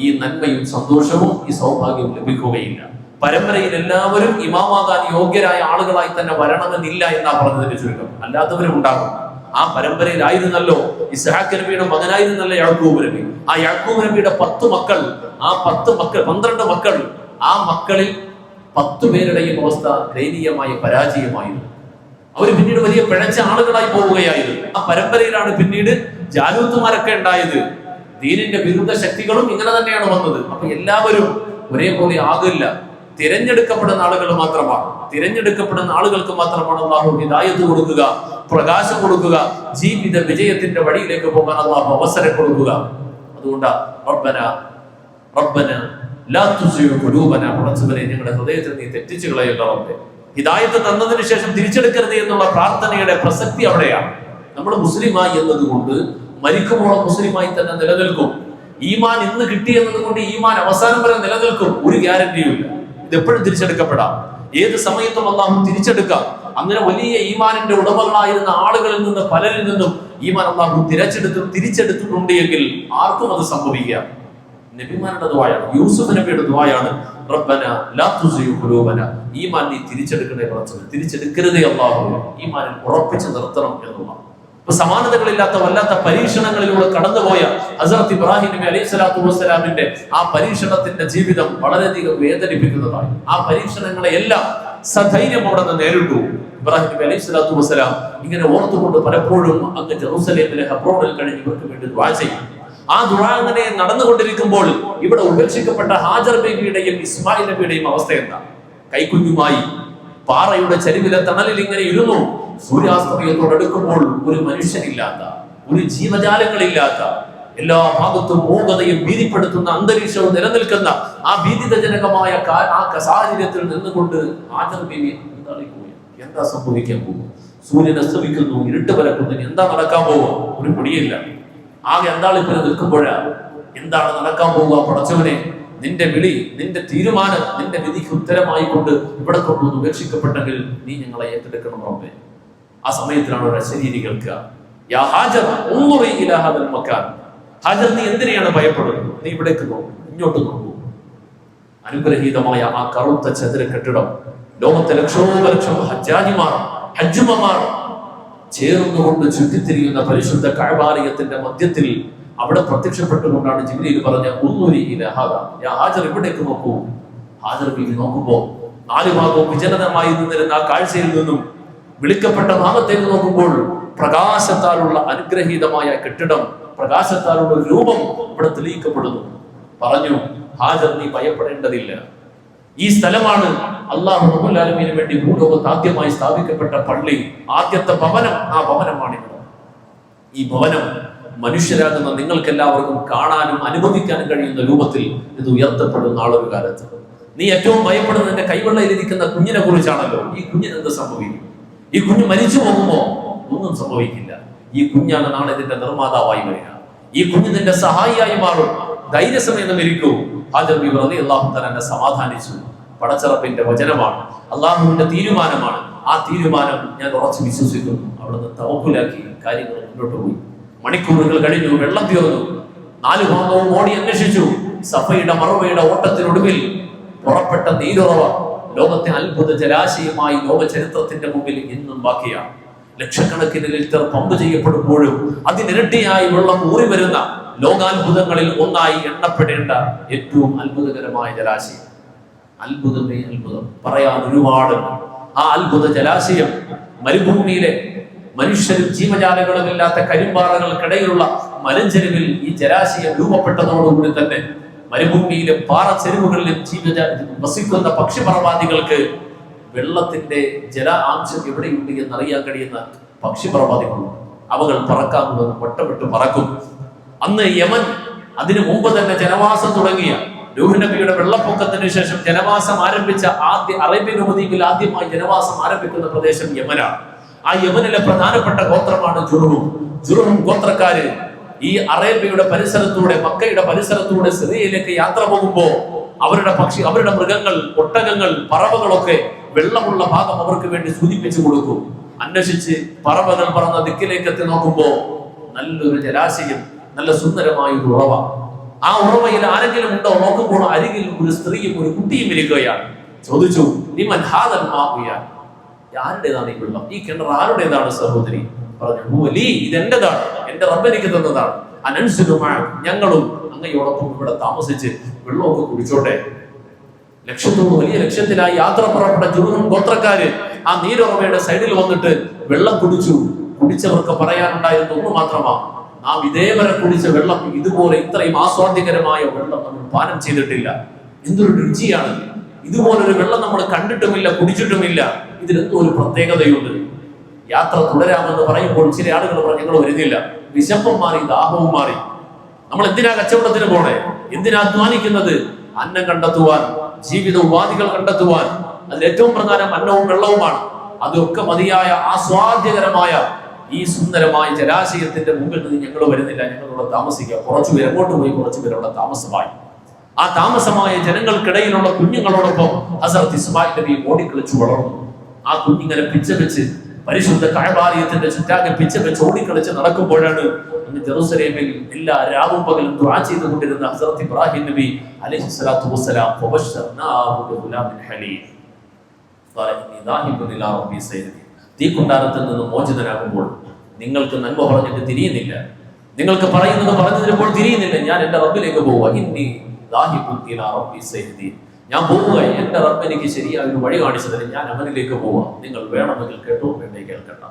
ഈ നന്മയും സന്തോഷവും ഈ സൗഭാഗ്യവും ലഭിക്കുകയില്ല. പരമ്പരയിൽ എല്ലാവരും ഇമാമാകാൻ യോഗ്യരായ ആളുകളായി തന്നെ വരണമെന്നില്ല എന്നാ പറഞ്ഞതിന്റെ ചുരുക്കം. അല്ലാത്തവരും ഉണ്ടാകും. ആ പരമ്പരയിലായിരുന്നല്ലോ ഇസ്ഹാഖ് നബിയുടെ മകനായിരുന്നല്ലോ യാക്കൂബ് നബി. ആ യാക്കൂബ് നബിയുടെ 10 മക്കൾ, ആ 10 മക്കൾ 12 മക്കൾ, ആ മക്കളിൽ 10 പേരുടെയും അവസ്ഥ ദയനീയമായ പരാജയമായിരുന്നു. അവർ പിന്നീട് വലിയ പിഴച്ച ആളുകളായി പോവുകയായിരുന്നു. ആ പരമ്പരയിലാണ് പിന്നീട് ജാലൂത്തുമാരൊക്കെ ഉണ്ടായത്. ദീനിന്റെ വിരുദ്ധ ശക്തികളും ഇങ്ങനെ തന്നെയാണ് വന്നത്. അപ്പൊ എല്ലാവരും ഒരേപോലെ ആകില്ല. തിരഞ്ഞെടുക്കപ്പെടുന്ന ആളുകൾ മാത്രമാണ്, തിരഞ്ഞെടുക്കപ്പെടുന്ന ആളുകൾക്ക് മാത്രമാണ് അല്ലാഹു ഹിദായത്ത് കൊടുക്കുക, പ്രകാശം കൊടുക്കുക, ജീവിത വിജയത്തിന്റെ വഴിയിലേക്ക് പോകാൻ അല്ലാഹു അവസരം കൊടുക്കുക. അതുകൊണ്ടാ റബ്ബന ലാ തുസിഉ ഖുലൂബന, പടച്ചവനെ ഞങ്ങളുടെ ഹൃദയത്തിൽ നീ തെറ്റിച്ചു കളയല്ല റബ്ബേ. ഹിദായത്ത് തന്നതിന് ശേഷം തിരിച്ചെടുക്കരുത് എന്നുള്ള പ്രാർത്ഥനയുടെ പ്രസക്തി അവിടെയാണ്. നമ്മൾ മുസ്ലിമായി എന്നതുകൊണ്ട് മരിക്കുമ്പോഴും മുസ്ലിമായി തന്നെ നിലനിൽക്കും. ഈമാൻ ഇന്ന് കിട്ടി എന്നതുകൊണ്ട് ഈമാൻ അവസാനം വരെ നിലനിൽക്കും, ഒരു ഗ്യാരണ്ടിയും ഇല്ല. ഇത് എപ്പോഴും തിരിച്ചെടുക്കപ്പെടാം, ഏത് സമയത്തും അല്ലാഹു തിരിച്ചെടുക്കാം. അങ്ങനെ വലിയ ഈമാനിന്റെ ഉടമകളായിരുന്ന ആളുകളിൽ നിന്ന് പലരിൽ നിന്നും ഈമാൻ അല്ലാഹു തിരിച്ചെടുത്തിട്ടുണ്ട് എങ്കിൽ ആർക്കും അത് സംഭവിക്കാം. നബിമാരുടെ ദുആയാണ്, യൂസുഫ് നബിയുടെ ദുആയാണ്, റബ്ബന ലാ തുസിഉ ഖുലൂബന, ഈമാൻ നീ തിരിച്ചെടുക്കണേ പടച്ചവനെ, തിരിച്ചെടുക്കരുതേ അല്ലാഹു, ഈമാനിൽ ഉറപ്പിച്ചു നിർത്തണം എന്നുള്ളതാണ്. ഇപ്പൊ സമാനതകളില്ലാത്ത വല്ലാത്ത പരീക്ഷണങ്ങളിലൂടെ കടന്നുപോയ ഹസ്രത്ത് ഇബ്രാഹിം നബി അലൈഹി സ്വലാത്തു വസ്സലാമിന്റെ ആ പരീക്ഷണത്തിന്റെ ജീവിതം വളരെയധികം വേദനിപ്പിക്കുന്നതാണ്. ആ പരീക്ഷണങ്ങളെ എല്ലാം സധൈര്യം അവിടെ നിന്ന് നേരിട്ടു. ഇബ്രാഹിം നബി അലൈഹി സ്വലാത്തു വസ്സലാം ഇങ്ങനെ ഓർത്തുകൊണ്ട് പലപ്പോഴും അങ്ങ് ജെറൂസലേമിലെ ഹെബ്രോണിൽ കഴിഞ്ഞ് ഇവർക്ക് വേണ്ടി ദുആ ചെയ്യും. ആ ദുആ അങ്ങനെ നടന്നുകൊണ്ടിരിക്കുമ്പോൾ ഇവിടെ ഉപേക്ഷിക്കപ്പെട്ട ഹാജർ ബീവിയുടെയും ഇസ്മായിൽ നബിയുടെയും അവസ്ഥ എന്താ? കൈക്കുഞ്ഞുമായി പാറയുടെ ചരിവിലെ തണലിൽ ഇങ്ങനെ ഇരുന്നു. സൂര്യാസ്തമയത്തോടടുക്കുമ്പോൾ ഒരു മനുഷ്യനില്ലാത്ത, ഒരു ജീവജാലങ്ങളില്ലാത്ത, എല്ലാ ഭാഗത്തും മൂകതയും ഭീതിപ്പെടുത്തുന്ന അന്തരീക്ഷവും നിലനിൽക്കുന്ന ആ ഭീതിതജനകമായ ആ സാഹചര്യത്തിൽ നിന്നുകൊണ്ട് ഹാജർ ബീവി എന്താളിപ്പോയി, എന്താ സംഭവിക്കാൻ പോകും? സൂര്യൻ അസ്തമിക്കുന്നു, ഇരുട്ട് പരക്കുന്നതിന് എന്താ നടക്കാൻ പോവുക? ഒരു പിടിയില്ല. ആകെ എന്താളിപ്പിന് നിൽക്കുമ്പോഴാ എന്താണ് നടക്കാൻ പോവുക? പടച്ചവനെ, നിന്റെ വിളി, നിന്റെ തീരുമാനം, നിന്റെ വിധിക്ക് ഉത്തരമായി കൊണ്ട് ഇവിടെ കൊണ്ടുവന്ന് ഉപേക്ഷിക്കപ്പെട്ടെങ്കിൽ നീ ഞങ്ങളെ ഏറ്റെടുക്കണം റബ്ബേ. ആ സമയത്തിലാണ് ഒരു അശരീരി കേൾക്കുക, യാ ഹാജർ ഉൻദുറി ഇലാ ഹാദൽ മകാൻ, ഹാജർ നീ എന്തിനെയാണ് ഭയപ്പെടുന്നത്? നീ ഇവിടേക്ക് നോക്കൂ, ഇങ്ങോട്ട് നോക്കൂ. അനുഗ്രഹീതമായ ആ കറുത്ത ചതുര കെട്ടിടം, ലോകത്തെ ലക്ഷോപലക്ഷം ഹജ്ജാജിമാർ, ഹജ്ജുമമാർ ചേർന്നുകൊണ്ട് ചുറ്റിത്തിരിയുന്ന പരിശുദ്ധ കഅബാലയത്തിന്റെ മധ്യത്തിൽ അവിടെ പ്രത്യക്ഷപ്പെട്ടുകൊണ്ടാണ് ജിബ്രീൽ പറഞ്ഞ ഉൻദുരി ഇലാ ഹാദ, യാ ഹാജർ ഇവിടേക്ക് നോക്കൂ. ഹാജർ ബീവി നോക്കുമ്പോ 4 ഭാഗവും വിജനമായി നിന്നിരുന്ന ആ കാഴ്ചയിൽ നിന്നും വിളിക്കപ്പെട്ട ഭാഗത്തേക്ക് നോക്കുമ്പോൾ പ്രകാശത്താലുള്ള അനുഗ്രഹീതമായ കെട്ടിടം, പ്രകാശത്താലുള്ള ഒരു രൂപം ഇവിടെ തെളിയിക്കപ്പെടുന്നു. പറഞ്ഞു, ഹാജർ നീ ഭയപ്പെടേണ്ടതില്ല. ഈ സ്ഥലമാണ് അല്ലാഹു റബ്ബുൽ ആലമീനു വേണ്ടി ഭൂലോകത്ത് ആദ്യമായി സ്ഥാപിക്കപ്പെട്ട പള്ളി, ആദ്യത്തെ ഭവനം. ആ ഭവനമാണിത്. ഈ ഭവനം മനുഷ്യരാകുന്ന നിങ്ങൾക്ക് എല്ലാവർക്കും കാണാനും അനുഭവിക്കാനും കഴിയുന്ന രൂപത്തിൽ ഇത് ഉയർത്തപ്പെടുന്ന നാളൊരു കാലത്ത്. നീ ഏറ്റവും ഭയപ്പെടുന്ന നിന്റെ കൈവെള്ളയിലിരിക്കുന്ന കുഞ്ഞിനെ കുറിച്ചാണല്ലോ. ഈ കുഞ്ഞിന് എന്ത് സംഭവിക്കും? ഈ കുഞ്ഞ് മരിച്ചു പോകുമോ? ഒന്നും സംഭവിക്കില്ല. ഈ കുഞ്ഞാണ് നാളെ നിന്റെ നിർമ്മാതാവായി വരിക. ഈ കുഞ്ഞ് നിന്റെ സഹായിയായി മാറും. ധൈര്യസമേതം ഇരിക്കൂ. ഹാജർ ബീവി റളിയല്ലാഹു തആല എന്നെ സമാധാനിച്ചു. പടച്ചറപ്പിന്റെ വചനമാണ്, അള്ളാഹുവിന്റെ തീരുമാനമാണ്. ആ തീരുമാനം ഞാൻ ഉറച്ചു വിശ്വസിക്കുന്നു. അവിടുന്ന് തവക്കുലാക്കി കാര്യങ്ങൾ മുന്നോട്ട് പോയി. മണിക്കൂറുകൾ കഴിഞ്ഞു, വെള്ളം തീർന്നു. 4 ഭാഗവും ഓടി അന്വേഷിച്ചു. സഫയുടെ മറവയുടെ ഓട്ടത്തിനൊടുവിൽ പുറപ്പെട്ട നീരുറവ ലോകത്തെ അത്ഭുത ജലാശയമായി ലോക ചരിത്രത്തിന്റെ മുമ്പിൽ ഇന്നും ബാക്കിയാണ്. ലക്ഷക്കണക്കിന് ലിറ്റർ പമ്പ് ചെയ്യപ്പെടുമ്പോഴും അതിനിരട്ടിയായി വെള്ളം ഊറി വരുന്ന ലോകാത്ഭുതങ്ങളിൽ ഒന്നായി എണ്ണപ്പെടേണ്ട ഏറ്റവും അത്ഭുതകരമായ ജലാശയം. അത്ഭുതമേ അത്ഭുതം, പറയാൻ ഒരുപാടുണ്ട്. ആ അത്ഭുത ജലാശയം മരുഭൂമിയിലെ മനുഷ്യരും ജീവജാലങ്ങളും ഇല്ലാത്ത കരിമ്പാറകൾക്കിടയിലുള്ള മലഞ്ചെരുവിൽ ഈ ജലാശയം രൂപപ്പെട്ടതോടുകൂടി തന്നെ മരുഭൂമിയിലെ പാറച്ചെരുവുകളിലും വസിക്കുന്ന പക്ഷിപർവാദികൾക്ക് വെള്ളത്തിന്റെ ജല ആംശം എവിടെയുണ്ട് എന്നറിയാൻ കഴിയുന്ന പക്ഷിപർവാദികളുണ്ട്. അവകൾ പറക്കാവുന്നതും വട്ടമിട്ട് പറക്കും. അന്ന് യമൻ അതിനു മുമ്പ് തന്നെ ജനവാസം തുടങ്ങിയ നൂഹ് നബിയുടെ വെള്ളപ്പൊക്കത്തിന് ശേഷം ജനവാസം ആരംഭിച്ച അറേബ്യൻ ഉപദ്വീപിൽ ആദ്യമായി ജനവാസം ആരംഭിക്കുന്ന പ്രദേശം യമനാണ്. ആ യമനിലെ പ്രധാനപ്പെട്ട ഗോത്രമാണ് ജുർഹും. ജുർഹും ഗോത്രക്കാര് ഈ അറേബ്യയുടെ പരിസരത്തൂടെ, മക്കയുടെ പരിസരത്തൂടെ സിറിയയിലേക്ക് യാത്ര പോകുമ്പോൾ അവരുടെ മൃഗങ്ങൾ, ഒട്ടകങ്ങൾ, പറവകളൊക്കെ വെള്ളമുള്ള ഭാഗം അവർക്ക് വേണ്ടി സൂചിപ്പിച്ചു കൊടുക്കും. അന്വേഷിച്ച് പറവകൾ പറന്ന ദിക്കിലേക്ക് എത്തി നോക്കുമ്പോ നല്ലൊരു ജലാശയം, നല്ല സുന്ദരമായ ഒരു ഉറവ. ആ ഉറവയിൽ ആരെങ്കിലും ഉണ്ടോ നോക്കുമ്പോൾ അരികിൽ ഒരു സ്ത്രീയും ഒരു കുട്ടിയും ഇരിക്കുകയാണ്. ചോദിച്ചു, നിമൻ ഹാദൽ മാഇയ, ആരുടേതാണ് ഈ വെള്ളം, ഈ കിണർ ആരുടേതാണ് സഹോദരി? പറഞ്ഞു, ഇത് എന്റേതാണ്, എന്റെ റബ്ബ് എനിക്ക് തന്നതാണ്. അനൻസുലുമായ, ഞങ്ങളും അങ്ങയോടൊപ്പം ഇവിടെ താമസിച്ച് വെള്ളമൊക്കെ കുടിച്ചോട്ടെ. ലക്ഷ്യത്തോട് വലിയ ലക്ഷ്യത്തിലായി യാത്ര പുറപ്പെട്ട ജുർഹും ഗോത്രക്കാര് ആ നീരുറവയുടെ സൈഡിൽ വന്നിട്ട് വെള്ളം കുടിച്ചു. കുടിച്ചവർക്ക് പറയാനുണ്ടായിരുന്ന ഒന്ന് മാത്രമാ, നാം ഇതേവരെ കുടിച്ച വെള്ളം ഇതുപോലെ ഇത്രയും ആസ്വാദ്യകരമായ വെള്ളം നമ്മൾ പാനം ചെയ്തിട്ടില്ല. എന്തൊരു രുചിയാണ്! ഇതുപോലൊരു വെള്ളം നമ്മൾ കണ്ടിട്ടുമില്ല, കുടിച്ചിട്ടുമില്ല. ഇതിലെന്തോ ഒരു പ്രത്യേകതയുണ്ട്. യാത്ര തുടരാമെന്ന് പറയുമ്പോൾ ചില ആളുകൾ പറഞ്ഞു, ഞങ്ങൾ വരുന്നില്ല. വിശപ്പും മാറി, ദാഹവും മാറി. നമ്മൾ എന്തിനാ കച്ചവടത്തിന് പോണേ? എന്തിനാ അധ്വാനിക്കുന്നത്? അന്നം കണ്ടെത്തുവാൻ, ജീവിത ഉപാധികൾ കണ്ടെത്തുവാൻ. അതിൽ ഏറ്റവും പ്രധാനം അന്നവും വെള്ളവുമാണ്. അതൊക്കെ മതിയായ ആസ്വാദ്യകരമായ ഈ സുന്ദരമായ ജലാശയത്തിന്റെ മുമ്പിൽ നിന്ന് ഞങ്ങൾ വരുന്നില്ല, ഞങ്ങളിവിടെ താമസിക്കുക. കുറച്ചുപേർ അങ്ങോട്ട് പോയി, കുറച്ചുപേർ അവിടെ താമസമായി. ആ താമസമായ ജനങ്ങൾക്കിടയിലുള്ള കുഞ്ഞുങ്ങളോടൊപ്പം ഹസ്രത്ത് ഇസ്മായിൽ നബി ഓടിക്കളിച്ചു വളർന്നു. ആ കുഞ്ഞിങ്ങനെ പിച്ചവെച്ച് പരിശുദ്ധ കഅബാലയത്തിന്റെ ചുറ്റാകെ പിച്ചവെച്ച് ഓടിക്കളിച്ച് നടക്കുമ്പോഴാണ് അന്ന് ജെറുസലേമിൽ എല്ലാ രാവും പകലും ദുആ ചെയ്തുകൊണ്ടിരുന്ന ഹസ്രത്ത് ഇബ്രാഹിം നബി അലൈഹിസ്സലാത്തു വസ്സലാം തീക്കുണ്ടാരത്തിൽ നിന്ന് മോചിതനാകുമ്പോൾ നിങ്ങൾക്ക് നന്മ പറഞ്ഞിട്ട് തിരിയുന്നില്ല, നിങ്ങൾക്ക് പറയുന്നത് പറഞ്ഞു തരുമ്പോൾ തിരിയുന്നില്ല. ഞാൻ എന്റെ റബ്ബിലേക്ക് പോവുക, ഞാൻ പോവുക, എന്റെ റബ്ബ് എനിക്ക് ശരിയായ ഒരു വഴി കാണിച്ചു തരും, ഞാൻ അവനിലേക്ക് പോവുക. നിങ്ങൾ വേണമെങ്കിൽ കേട്ടോ, വേണ്ടേ കേൾക്കണ്ട.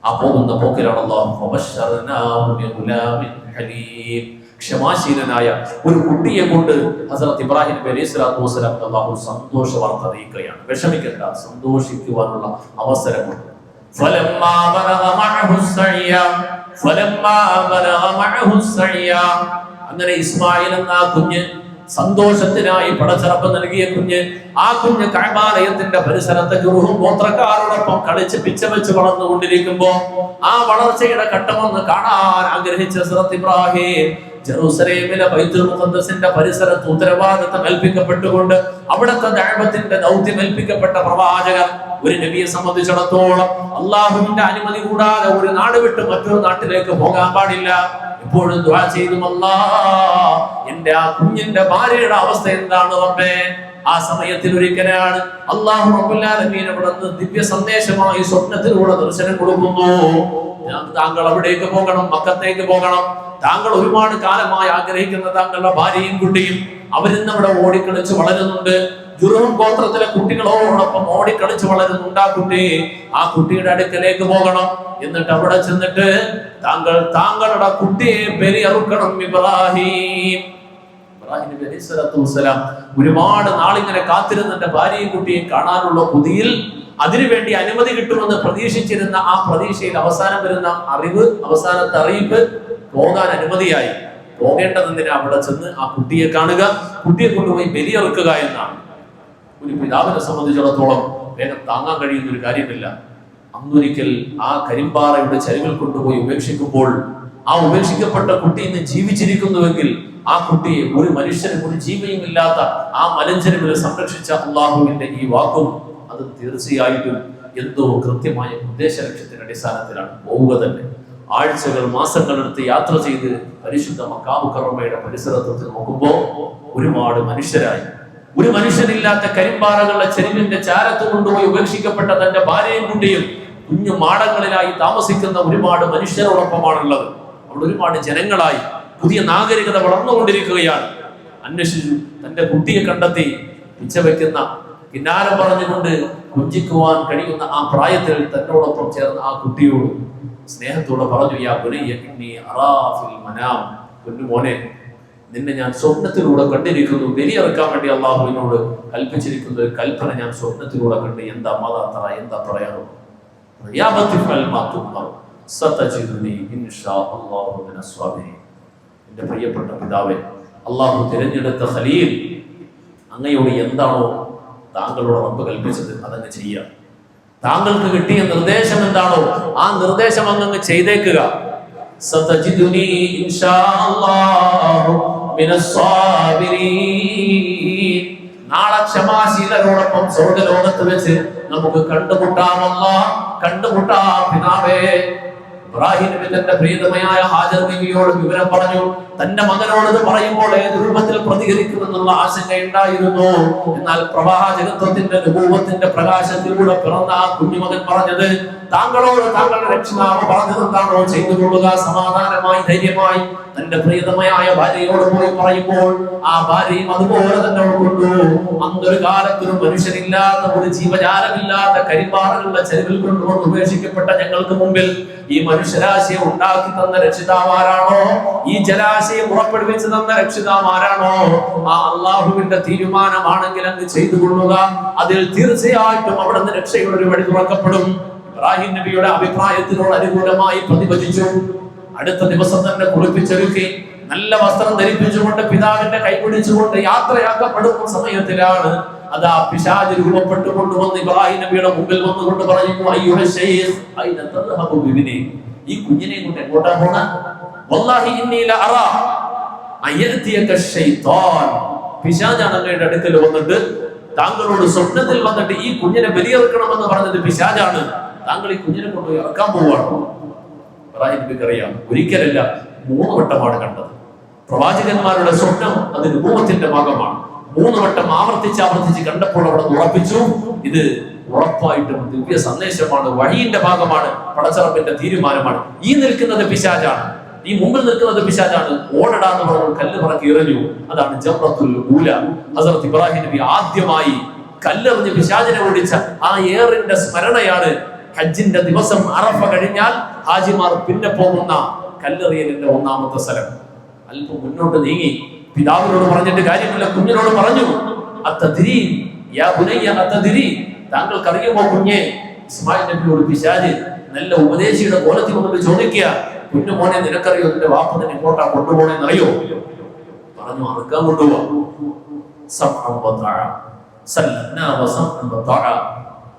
ആ പോകുന്ന പോക്കിലാണ് ക്ഷമാശീലനായ ഒരു കുട്ടിയെ കൊണ്ട് ഹസ്രത്ത് ഇബ്രാഹിം നബി അലൈഹി സ്വലാത്തു വസ്സലാം അല്ലാഹു സന്തോഷ വാർത്ത അറിയിക്കുകയാണ്. വിഷമിക്കണ്ട, സന്തോഷിക്കുവാനുള്ള അവസരമുണ്ട്. അങ്ങനെ ഇസ്മായിൽ എന്ന ആ കുഞ്ഞ്, സന്തോഷത്തിനായി പടച്ചിറപ്പ് നൽകിയ കുഞ്ഞ്, ആ കുഞ്ഞ് കഅബാലയത്തിന്റെ പരിസരത്ത് ജുർഹും ഗോത്രക്കാരോടൊപ്പം കളിച്ച് പിച്ചവെച്ച് വളർന്നുകൊണ്ടിരിക്കുമ്പോ ആ വളർച്ചയുടെ ഘട്ടമൊന്ന് കാണാൻ ആഗ്രഹിച്ച ഹസ്രത്ത് ഇബ്രാഹിം ജെറുസലേമിലെ ബൈത്തുൽ മുഖദ്ദസിന്റെ പരിസരത്ത് ഉത്തരവാദിത്തം ഏൽപ്പിക്കപ്പെട്ടുകൊണ്ട് അവിടുത്തെ ദഅവത്തിന്റെ ദൗത്യം ഏൽപ്പിക്കപ്പെട്ട പ്രവാചകർ, ഒരു നബിയെ സംബന്ധിച്ചിടത്തോളം അല്ലാഹുവിന്റെ അനുമതി കൂടാതെ ഒരു നാട് വിട്ട് മറ്റൊരു നാട്ടിലേക്ക് പോകാൻ പാടില്ല. എപ്പോഴും ദുആ ചെയ്തു, അല്ലാഹ് എന്റെ ആ കുഞ്ഞിന്റെ ഭാര്യയുടെ അവസ്ഥ എന്താണ് റബ്ബേ? ആ സമയത്തിൽ ഒരിക്കലാണ് അല്ലാഹു റബ്ബുൽ ആലമീൻ അവിടുന്ന് ദിവ്യ സന്ദേശമായി സ്വപ്നത്തിലൂടെ ദർശനം കൊടുക്കുന്നു. താങ്കൾ അവിടേക്ക് പോകണം, മക്കത്തേക്ക് പോകണം. താങ്കൾ ഒരുപാട് കാലമായി ആഗ്രഹിക്കുന്ന താങ്കളുടെ ഭാര്യയും കുട്ടിയും അവരിന്ന് അവിടെ ഓടിക്കളിച്ച് വളരുന്നുണ്ട്. ജുർഹും ഗോത്രത്തിലെ കുട്ടികളോടൊപ്പം ഓടിക്കളിച്ച് വളരുന്നുണ്ട് ആ കുട്ടിയുടെ അടുക്കലേക്ക് പോകണം. എന്നിട്ട് അവിടെ ചെന്നിട്ട് താങ്കളുടെ കുട്ടിയെ ബലിയറുക്കണം. ഇബ്രാഹിം നബി അലൈഹി സ്വലാത്തു വസ്സലാം ഒരുപാട് നാളിങ്ങനെ കാത്തിരുന്ന ഭാര്യയും കുട്ടിയെ കാണാനുള്ള കൊതിയിൽ, അതിനുവേണ്ടി അനുമതി കിട്ടുമെന്ന് പ്രതീക്ഷിച്ചിരുന്ന ആ പ്രതീക്ഷയിൽ അവസാനം വരുന്ന അവസാനത്തെ അറിയിപ്പ് പോകാൻ അനുമതിയായി. പോകേണ്ടതെന്തിനാ? അവിടെ ചെന്ന് ആ കുട്ടിയെ കാണുക, കുട്ടിയെ കൊണ്ടുപോയി ബലിയറുക്കുക എന്നാണ്. ഒരു പിതാവിനെ സംബന്ധിച്ചിടത്തോളം വേഗം താങ്ങാൻ കഴിയുന്ന ഒരു കാര്യമില്ല. അന്നൊരിക്കൽ ആ കരിമ്പാറയുടെ ചരിവിൽ കൊണ്ടുപോയി ഉപേക്ഷിക്കുമ്പോൾ ആ ഉപേക്ഷിക്കപ്പെട്ട കുട്ടി ഇന്ന് ജീവിച്ചിരിക്കുന്നുവെങ്കിൽ ആ കുട്ടിയെ ഒരു മനുഷ്യനും ഒരു ജീവിയും ഇല്ലാത്ത ആ മലഞ്ചെരുവിൽ സംരക്ഷിച്ച അള്ളാഹുവിന്റെ ഈ വാക്കും അത് തീർച്ചയായിട്ടും എന്തോ കൃത്യമായ ഉദ്ദേശ ലക്ഷ്യത്തിന്റെ അടിസ്ഥാനത്തിലാണ് പോവുക തന്നെ. ആഴ്ചകൾ മാസങ്ങൾ എടുത്ത് യാത്ര ചെയ്ത് പരിശുദ്ധ മക്കാ മുക്കറമയുടെ പരിസരത്ത് നോക്കുമ്പോൾ ഒരുപാട് മനുഷ്യരായി ഒരു മനുഷ്യനില്ലാത്ത കരിമ്പാറകളുടെ ചെരുവിന്റെ ചാരത്ത് കൊണ്ടുപോയി ഉപേക്ഷിക്കപ്പെട്ട തന്റെ ഭാര്യയും കുട്ടിയും കുഞ്ഞു മാടങ്ങളിലായി താമസിക്കുന്ന ഒരുപാട് മനുഷ്യരോടൊപ്പമാണുള്ളത്. അവിടെ ഒരുപാട് ജനങ്ങളായി പുതിയ നാഗരികത വളർന്നുകൊണ്ടിരിക്കുകയാണ്. അന്വേഷിച്ചു, തന്റെ കുട്ടിയെ കണ്ടെത്തി. പിച്ചവെക്കുന്ന കിന്നാരം പറഞ്ഞുകൊണ്ട് കൊഞ്ചിക്കുവാൻ കഴിയുന്ന ആ പ്രായത്തിൽ തന്നോടൊപ്പം ചേർന്ന ആ കുട്ടിയോട് സ്നേഹത്തോടെ പറഞ്ഞു, യാ ബുനയ്യ ഇന്നി അറാ ഫിൽ മനാം, കുഞ്ഞുമോനെ, നിന്നെ ഞാൻ സ്വപ്നത്തിലൂടെ കണ്ടിരിക്കുന്നു. ബലിയിറക്കാൻ വേണ്ടി അള്ളാഹുവിനോട് കൽപ്പിച്ചിരിക്കുന്ന ഒരു കൽപ്പന ഞാൻ സ്വപ്നത്തിലൂടെ കണ്ട്. എന്താ മാതാത്തറ, എന്താ പറയാറോ? എന്റെ പ്രിയപ്പെട്ട പിതാവേ, അള്ളാഹു തിരഞ്ഞെടുത്ത ഖലീൽ, അങ്ങയോട് എന്താണോ താങ്കളോട് റബ്ബ് കൽപ്പിച്ചത് അതങ്ങ് ചെയ്യുക. താങ്കൾക്ക് കിട്ടിയ നിർദ്ദേശം എന്താണോ ആ നിർദ്ദേശം അങ്ങ് ചെയ്തേക്കുക. സതജിദുനി ഇൻഷാ അല്ലാഹു മിനസ് സാബിരീൻ. നാളെ ക്ഷമാശീലരോടൊപ്പം സ്വർഗ്ഗലോകത്ത് വെച്ച് നമുക്ക് കണ്ടുമുട്ടാമല്ല, കണ്ടുമുട്ടാം പിതാവേ. ഇബ്രാഹിം നബി തന്റെ പ്രിയതമയായ ഹാജർ ബീവിയോട് വിവരം പറഞ്ഞു. തന്റെ മകനോട് ഇത് പറയുമ്പോൾ ഏത് രൂപത്തിൽ പ്രതികരിക്കുമെന്നുള്ള ആശങ്കയുണ്ടായിരുന്നു. എന്നാൽ പ്രവാചകത്വത്തിന്റെ നബൂവത്തിന്റെ പ്രകാശത്തിലൂടെ പിറന്ന ആ കുഞ്ഞുമകൻ പറഞ്ഞത്, താങ്കളോട് താങ്കളുടെ രക്ഷിതാവ് പറഞ്ഞതെന്താണോ ചെയ്തുകൊള്ളുക. സമാധാനമായി ധൈര്യമായി തന്റെ പ്രിയതമയായ ഭാര്യയോട് പോയി പറയുമ്പോൾ ആ ഭാര്യയും അതുപോലെ തന്നെ ഉൾക്കൊണ്ടു. അന്നൊരു കാലത്തൊരു മനുഷ്യനില്ലാത്ത, ഒരു ജീവജാലമില്ലാത്ത കരിമ്പാറകളുടെ ചെരുവിൽ കൊണ്ടുവന്ന് ഉപേക്ഷിക്കപ്പെട്ട ഞങ്ങൾക്ക് മുമ്പിൽ ഈ മനുഷ്യരാശിയെ ഉണ്ടാക്കി തന്ന രക്ഷിതാവാരാണോ, ഈ ജലാശയം പുറപ്പെടുവിച്ചു തന്ന രക്ഷിതാവാരാണോ, ആ അള്ളാഹുവിന്റെ തീരുമാനമാണെങ്കിൽ അങ്ങ് ചെയ്തു കൊള്ളുക. അതിൽ തീർച്ചയായിട്ടും അവിടെ നിന്ന് രക്ഷയുടെ ഒരു വഴി തുറക്കപ്പെടും. ഇബ്രാഹിം നബിയുടെ അഭിപ്രായത്തിനോട് അനുകൂലമായി പ്രതിഭജിച്ചു. അടുത്ത ദിവസം തന്നെ കുളിപ്പിച്ചൊരുക്കി നല്ല വസ്ത്രം ധരിപ്പിച്ചുകൊണ്ട് പിതാവിന്റെ കൈപിടിച്ചുകൊണ്ട് യാത്രയാക്കപ്പെടുന്ന സമയത്തിലാണ് അതാ പിശാച് രൂപപ്പെട്ടുകൊണ്ടുവന്ന് ഇബ്രാഹിം നബിയുടെ മുമ്പിൽ വന്നുകൊണ്ട് പറയുന്നു, അയ്യുഹ ശൈഖ് അയ്ന തദ്ഹബു ബിബിനി, ഈ കുഞ്ഞിനെ കൊണ്ട് എങ്ങോട്ടാ പോണ? വല്ലാഹി ഇന്നി ലഅറാ അയതിയക ശൈത്താൻ, പിശാചാണ് അങ്ങയുടെ അടുക്കൽ വന്നിട്ട് താങ്കളോട് സ്വപ്നത്തിൽ വന്നിട്ട് ഈ കുഞ്ഞിനെ ബലിയെറുക്കണമെന്ന് പറഞ്ഞത് പിശാചാണ്. താങ്കൾ ഈ കുഞ്ഞിനെ കൊണ്ടുപോയി ഇറക്കാൻ പോവുകയാണോ? ഇബ്രാഹിം നബിക്ക് അറിയാം, ഒരിക്കലല്ല 3 വട്ടമാണ് കണ്ടത്. പ്രവാചകന്മാരുടെ സ്വപ്നം അത് നബൂവത്തിന്റെ ഭാഗമാണ്. 3 വട്ടം ആവർത്തിച്ച് കണ്ടപ്പോൾ അവിടെ ഉറപ്പിച്ചു, ഇത് ഉറപ്പായിട്ടും ദിവ്യ സന്ദേശമാണ്, വഴിയുടെ ഭാഗമാണ്, പടച്ചറപ്പിന്റെ തീരുമാനമാണ്. ഈ നിൽക്കുന്നത് പിശാചാണ്, ഈ മുമ്പിൽ നിൽക്കുന്നത് പിശാചാണ്. ഓടടാന്ന് പറഞ്ഞു കല്ല് പറക്കി എറിഞ്ഞു. അതാണ് ജംറത്തുൽ ഊല. ഹസ്രത്ത് ഇബ്രാഹിം നബി ആദ്യമായി കല്ലെറിഞ്ഞ് പിശാചിനെ ഓടിച്ച ആ ഏറിന്റെ സ്മരണയാണ് ഹജ്ജിന്റെ ദിവസം. അറഫ കഴിഞ്ഞാൽ ഹാജിമാർ പിന്നെ പോകുന്ന കല്ലെറിയലിന്റെ 1ാമത്തെ സ്ഥലം. അല്പം മുന്നോട്ട് നീങ്ങി പിതാവിനോട് പറഞ്ഞിട്ട് കാര്യമില്ല, കുഞ്ഞിനോട് പറഞ്ഞു, അത്തദ്രി യാ ബുനയ്യ അത്തദ്രി, താങ്കൾക്കറിയുമോ കുഞ്ഞെ? ഇസ്മായിൽ നബിയോട് പിശാച് നല്ല ഉപദേശിയുടെ കോലത്തിൽ വന്നിട്ട് ചോദിക്കുക, കുഞ്ഞു മോനെ, നിനക്കറിയോ നിന്റെ വാപ്പ നിന്നെ എങ്ങോട്ടാ കൊണ്ടുപോകണെന്ന് അറിയോ? പറഞ്ഞു, അറുക്കാൻ കൊണ്ടുപോവാ.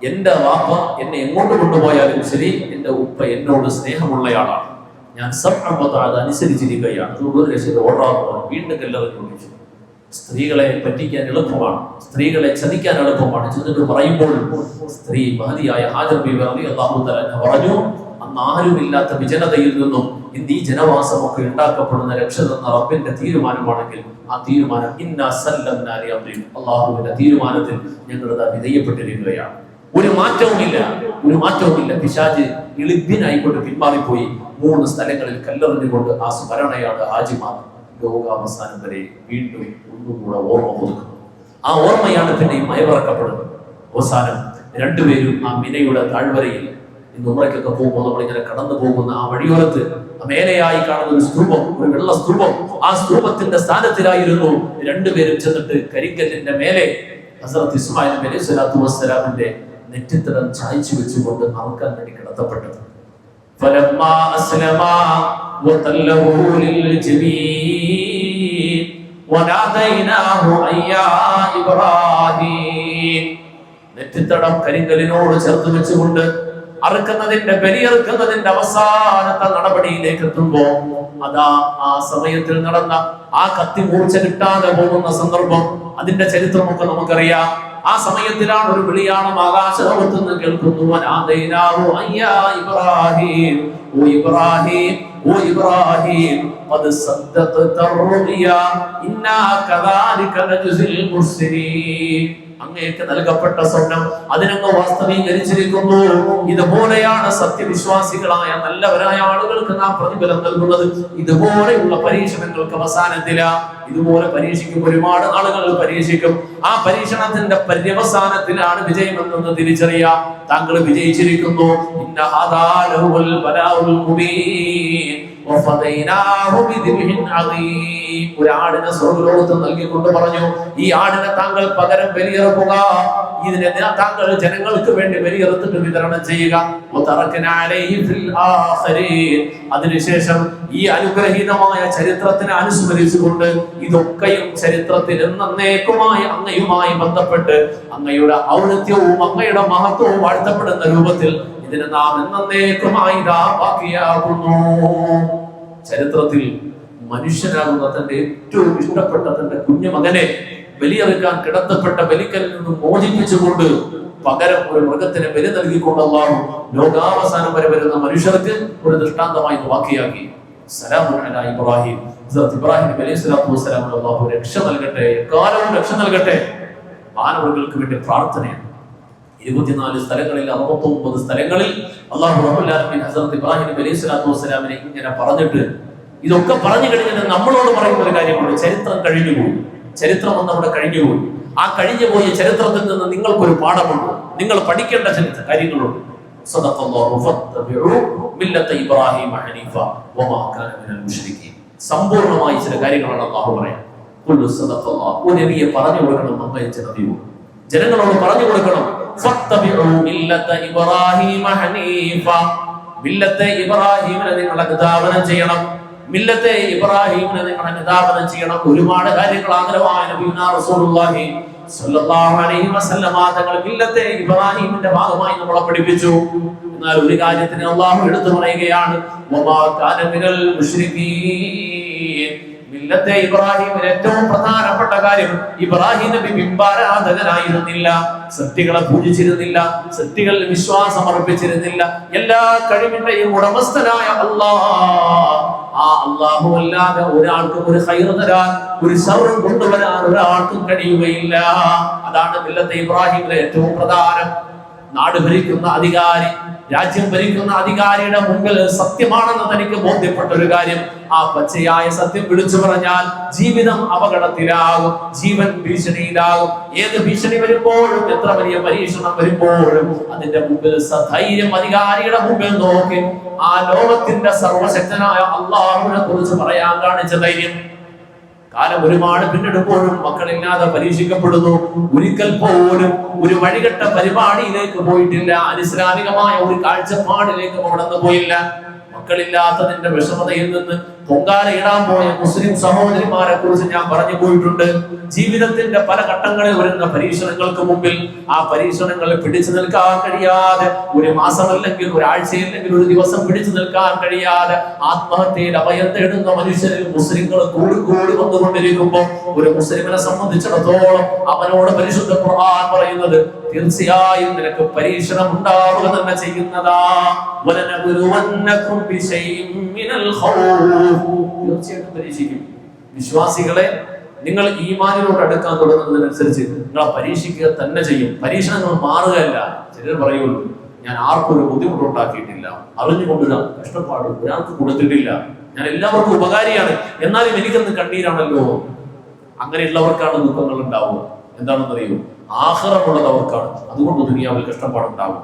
എന്റെ വാപ്പ എന്നെ എങ്ങോട്ട് കൊണ്ടുപോയാലും ശരി, എന്റെ ഉപ്പ എന്നോട് സ്നേഹമുള്ളയാളാണ്, ഞാൻ അത് അനുസരിച്ചിരിക്കുകയാണ്. അതുകൊണ്ട് ഒരു രക്ഷ ഓടാറുമാണ്. വീണ്ടും കല്ലെറിഞ്ഞു വിളിച്ചു. സ്ത്രീകളെ പറ്റിക്കാൻ എളുപ്പമാണ്, സ്ത്രീകളെ ചതിക്കാൻ എളുപ്പമാണ്. ചെന്നിട്ട് പറയുമ്പോൾ സ്ത്രീ മഹതിയായ ഹാജർ ബീവി റളിയല്ലാഹു തആല പറഞ്ഞു, അന്ന് ആരുമില്ലാത്ത വിജനതയിൽ നിന്നും ഇന്ന് ഈ ജനവാസമൊക്കെ ഉണ്ടാക്കപ്പെടുന്ന രക്ഷ തന്ന റബ്ബിന്റെ തീരുമാനമാണെങ്കിൽ ആ തീരുമാനം ഇന്നാ സല്ലംനാ ലി അംരിൻ, അല്ലാഹുവിന്റെ തീരുമാനത്തിൽ ഞങ്ങൾ വിധേയപ്പെട്ടിരിക്കുകയാണ്. ഒരു മാറ്റവുമില്ല. പിശാച് എളിഭ്യനായിക്കൊണ്ട് പിന്മാറിപ്പോയി. 3 സ്ഥലങ്ങളിൽ കല്ലെറിഞ്ഞുകൊണ്ട് ആ സ്മരണയാണ് ഹാജിമാർ ലോകാവസാനം വരെ വീണ്ടും ഒന്നുകൂടെ ഓർമ്മ പുതുക്കുന്നത്. ആ ഓർമ്മയാണ് പിന്നെ മയവിറക്കപ്പെടുന്നത്. അവസാനം രണ്ടുപേരും ആ മിനയുടെ താഴ്വരയിൽ, ഇന്ന് ഉംറയ്ക്കൊക്കെ പോകുമ്പോൾ നമ്മളിങ്ങനെ കടന്നു പോകുന്ന ആ വഴിയോരത്ത് മേലെയായി കാണുന്ന ഒരു സ്തൂപം, ഒരു വെള്ള സ്തൂപം, ആ സ്തൂപത്തിന്റെ സ്ഥാനത്തിലായിരുന്നു രണ്ടുപേരും ചെന്നിട്ട് കരിങ്കല്ലിന്റെ മേലെ ഹസ്രത്ത് ഇസ്മായിൽ നബി അലൈഹി സ്വലാത്തു വസ്സലാമിന്റെ നെറ്റിത്തടം ചായ്ച്ചു വെച്ചുകൊണ്ട് അറക്കാൻ വേണ്ടി കിടത്തപ്പെട്ടത്. ഫലമ്മാ അസ്ലമാ വതല്ലഹു ലിൽജബീൻ വനാദൈനാഹു അയ്യാ ഇബ്രാഹിം. നെറ്റിത്തടം കരിങ്കല്ലിനോട് ചേർത്ത് വെച്ചുകൊണ്ട് അറുക്കുന്നതിന്റെ ബലിയെറുക്കുന്നതിന്റെ അവസാനത്തെ നടപടിയിലേക്ക് എത്തുമ്പോ അതാ ആ സമയത്തിൽ നടന്ന ആ കത്തി മൂർച്ച കിട്ടാതെ പോകുന്ന സന്ദർഭം, അതിന്റെ ചരിത്രമൊക്കെ നമുക്കറിയാം. ആ സമയത്തിലാണ് ഒരു വിളിയാണം ആകാശലോകത്ത് നിന്ന് കേൾക്കുന്നു, ഓ ഇബ്രാഹിം, ഓ ഓ ഇബ്രാഹിം ഖദ് സദ്ദഖത റുയ ഇന്നാ കദാലിക നജ്സിൽ മുഹ്സിനീൻ, അങ്ങേക്ക് നൽകപ്പെട്ട സ്വപ്നം അതിനങ്ങ് വാസ്തവീകരിച്ചിരിക്കുന്നു. ഇതുപോലെയാണ് സത്യവിശ്വാസികളായ നല്ലവരായ ആളുകൾക്ക് നാം പ്രതിഫലം നൽകുന്നത്. ഇതുപോലെയുള്ള പരീക്ഷണങ്ങൾക്ക് അവസാനത്തില, ഇതുപോലെ പരീക്ഷിക്കും, ഒരുപാട് ആളുകൾ പരീക്ഷിക്കും. ആ പരീക്ഷണത്തിന്റെ പര്യവസാനത്തിലാണ് വിജയമെന്ന് തിരിച്ചറിയാം. താങ്കൾ വിജയിച്ചിരിക്കുന്നു. ഇന്ന ഹാദാ ലഹുൽ ബലാഉൽ മുബീൻ വഫദൈനാഹു ബിദിബ്ഹിൻ അദീം. ഒരു ആടിനെ സ്വർഗ്ഗലോകത്ത് നൽകിക്കൊണ്ട് പറഞ്ഞു, ഈ ആടിനെ താങ്കൾ പകരം ബലിയിറക്കുക, ഇതിനെ താങ്കൾ ജനങ്ങൾക്ക് വേണ്ടി ബലിയിറത്തിട്ട് വിതരണം ചെയ്യുക. അതിനുശേഷം ഈ അനുഗ്രഹീതമായ ചരിത്രത്തിനെ അനുസ്മരിച്ചുകൊണ്ട് ഇതൊക്കെയും ചരിത്രത്തിൽ എന്നേക്കുമായി അങ്ങയുമായി ബന്ധപ്പെട്ട് അങ്ങയുടെ ഔന്നത്യവും അങ്ങയുടെ മഹത്വവും വാഴ്ത്തപ്പെടുന്ന രൂപത്തിൽ ഇതിനെ നാം എന്നേക്കുമായി ബാക്കിയാകുന്നു. ചരിത്രത്തിൽ മനുഷ്യനാകുന്ന തന്റെ ഏറ്റവും ഇഷ്ടപ്പെട്ട തന്റെ കുഞ്ഞുമകനെ ബലിയെറുക്കാൻ കിടത്തപ്പെട്ട ബലിക്കലിൽ നിന്നും മോചിപ്പിച്ചുകൊണ്ട് പകരം ഒരു മൃഗത്തിന് ബലി നൽകിക്കൊണ്ട് അല്ലാഹു ലോകാവസാനം വരെ വരുന്ന മനുഷ്യർക്ക് ഒരു ദൃഷ്ടാന്തമായി ബാക്കിയാക്കി. സലാമുൻ അലാ ഇബ്രാഹിം, ഇബ്രാഹിം നബി അലൈഹി സ്വലാത്തു വസ്സലാം അല്ലാഹു രക്ഷ നൽകട്ടെ, എക്കാലവും രക്ഷ നൽകട്ടെ. മാനവർക്ക് വേണ്ടി പ്രാർത്ഥനയാണ്. 24 സ്ഥലങ്ങളിൽ 69 സ്ഥലങ്ങളിൽ അല്ലാഹു റബ്ബുൽ ആലമീൻ ഹസ്രത്ത് ഇബ്രാഹിം നബി അലൈഹി സ്വലാത്തു വസ്സലാമിനെ ഇങ്ങനെ പറഞ്ഞിട്ട്, ഇതൊക്കെ പറഞ്ഞു കഴിഞ്ഞാൽ നമ്മളോട് പറയുന്ന ഒരു കാര്യമുണ്ട്. ചരിത്രം കഴിഞ്ഞുപോയി, ചരിത്രം നമ്മുടെ കഴിഞ്ഞുപോയി. ആ കഴിഞ്ഞുപോയ ചരിത്രത്തിൽ നിന്ന് നിങ്ങൾക്കൊരു പാഠമുണ്ട്, നിങ്ങൾ പഠിക്കേണ്ട ചില കാര്യങ്ങളുണ്ട്. സമ്പൂർണമായി ചില കാര്യങ്ങളാണ് അല്ലാഹു പറയാം. ഒരു നബിയെ പറഞ്ഞു കൊടുക്കണം, അയച്ച നബിയോട് ജനങ്ങളോട് പറഞ്ഞു കൊടുക്കണം. ഇബ്രാഹിമിനെ നിങ്ങൾ അനുധാവനം ചെയ്യണം, മില്ലത്തെ ഇബ്രാഹിമിനെ നിങ്ങൾ അനുധാവനം ചെയ്യണം. ഒരുപാട് കാര്യങ്ങൾ ആഗ്രഹമായ നബിയുനാ റസൂലുള്ളാഹി സ്വല്ലല്ലാഹു അലൈഹി വസല്ലം തങ്ങൾ മില്ലത്തെ ഇബ്രാഹിമിന്റെ ഭാഗമായി നമ്മളെ പഠിപ്പിച്ചു. എന്നാൽ ഒരു കാര്യത്തിന് അല്ലാഹു എടുത്തു പറയുകയാണ്, വമാ കാന മിനൽ മുശ്രികീൻ. മില്ലത്തെ ഇബ്രാഹിമിന്റെ ഏറ്റവും പ്രധാനപ്പെട്ട കാര്യം, ഇബ്രാഹിം നബി ബിംബാരാധകനായിരുന്നില്ല, സൃഷ്ടികളെ പൂജിച്ചിരുന്നില്ല, സൃഷ്ടികളിൽ വിശ്വാസം അർപ്പിച്ചിരുന്നില്ല. എല്ലാ കഴിവിന്റെയും ഉടമസ്ഥനായ അല്ലാഹ്, ആ അല്ലാഹു അല്ലാതെ ഒരാൾക്കും ഒരു ഖൈർ തരാൻ, ഒരു ശർർ കൊണ്ടുവരാൻ ഒരാൾക്കും കഴിയുകയില്ല. അതാണ് മില്ലത്തെ ഇബ്രാഹിമിലെ ഏറ്റവും പ്രധാനം. നാട് ഭരിക്കുന്ന അധികാരി, രാജ്യം ഭരിക്കുന്ന അധികാരിയുടെ മുമ്പിൽ സത്യമാണെന്ന് തനിക്ക് ബോധ്യപ്പെട്ട ഒരു കാര്യം, ആ പച്ചയായ സത്യം വിളിച്ചു പറഞ്ഞാൽ ജീവിതം അപകടത്തിലാകും, ജീവൻ ഭീഷണിയിലാകും. ഏത് ഭീഷണി വരുമ്പോഴും, എത്ര വലിയ പരീക്ഷണം വരുമ്പോഴും അതിന്റെ മുമ്പിൽ സധൈര്യം അധികാരിയുടെ മുമ്പിൽ നോക്കി ആ ലോകത്തിന്റെ സർവശക്തനായ അല്ലാഹുവിനെ കുറിച്ച് പറയാൻ കാണിച്ച ധൈര്യം. കാലം ഒരുപാട് പിന്നിടുമ്പോഴും മക്കളില്ലാതെ പരീക്ഷിക്കപ്പെടുന്നു. ഒരിക്കൽ പോലും ഒരു വഴികെട്ട പരിപാടിയിലേക്ക് പോയിട്ടില്ല, അനിസ്ലാമികമായ ഒരു കാഴ്ചപ്പാടിലേക്ക് കടന്നു പോയില്ല. മക്കളില്ലാത്തതിന്റെ വിഷമതയിൽ നിന്ന് പൊങ്കാലയിടാൻ പോയ മുസ്ലിം സഹോദരിമാരെ കുറിച്ച് ഞാൻ പറഞ്ഞു പോയിട്ടുണ്ട്. ജീവിതത്തിന്റെ പല ഘട്ടങ്ങളിൽ വരുന്ന പരീക്ഷണങ്ങൾക്ക് മുമ്പിൽ ആ പരീക്ഷണങ്ങളിൽ പിടിച്ചു നിൽക്കാൻ കഴിയാതെ, ഒരു മാസമല്ലെങ്കിൽ ഒരാഴ്ചയില്ലെങ്കിൽ ഒരു ദിവസം പിടിച്ചു നിൽക്കാൻ കഴിയാതെ ആത്മഹത്യയിൽ അഭയം തേടുന്ന മനുഷ്യരിൽ മുസ്ലിങ്ങൾ കൂടി വന്നുകൊണ്ടിരിക്കുമ്പോൾ ഒരു മുസ്ലിമിനെ സംബന്ധിച്ചിടത്തോളം അവനോട് പരിശുദ്ധ ഖുർആൻ പറയുന്നത്, തീർച്ചയായും നിനക്ക് പരീക്ഷണം ഉണ്ടാവുക തന്നെ ചെയ്യുന്നതാ. തീർച്ചയായിട്ടും പരീക്ഷിക്കും. വിശ്വാസികളെ, നിങ്ങൾ ഈമാനിനോട് അടുക്കാൻ തുടങ്ങുന്നതിനനുസരിച്ച് നിങ്ങൾ പരീക്ഷിക്കുക തന്നെ ചെയ്യും. പരീക്ഷണങ്ങൾ മാറുകയല്ല. ചിലർ പറയുള്ളൂ, ഞാൻ ആർക്കും ഒരു ബുദ്ധിമുട്ടുണ്ടാക്കിയിട്ടില്ല, അറിഞ്ഞുകൊണ്ട് കഷ്ടപ്പാട് ഒരാൾക്ക് കൊടുത്തിട്ടില്ല, ഞാൻ എല്ലാവർക്കും ഉപകാരിയാണ്, എന്നാലും എനിക്കെന്ന് കണ്ണീരാണല്ലോ. അങ്ങനെയുള്ളവർക്കാണ് ദുഃഖങ്ങൾ ഉണ്ടാവുക. എന്താണെന്നറിയോ? ആഖിറത്തുള്ളത് അവർക്കാണ്. അതുകൊണ്ട് ദുനിയാവിൽ കഷ്ടപ്പാടുണ്ടാവും.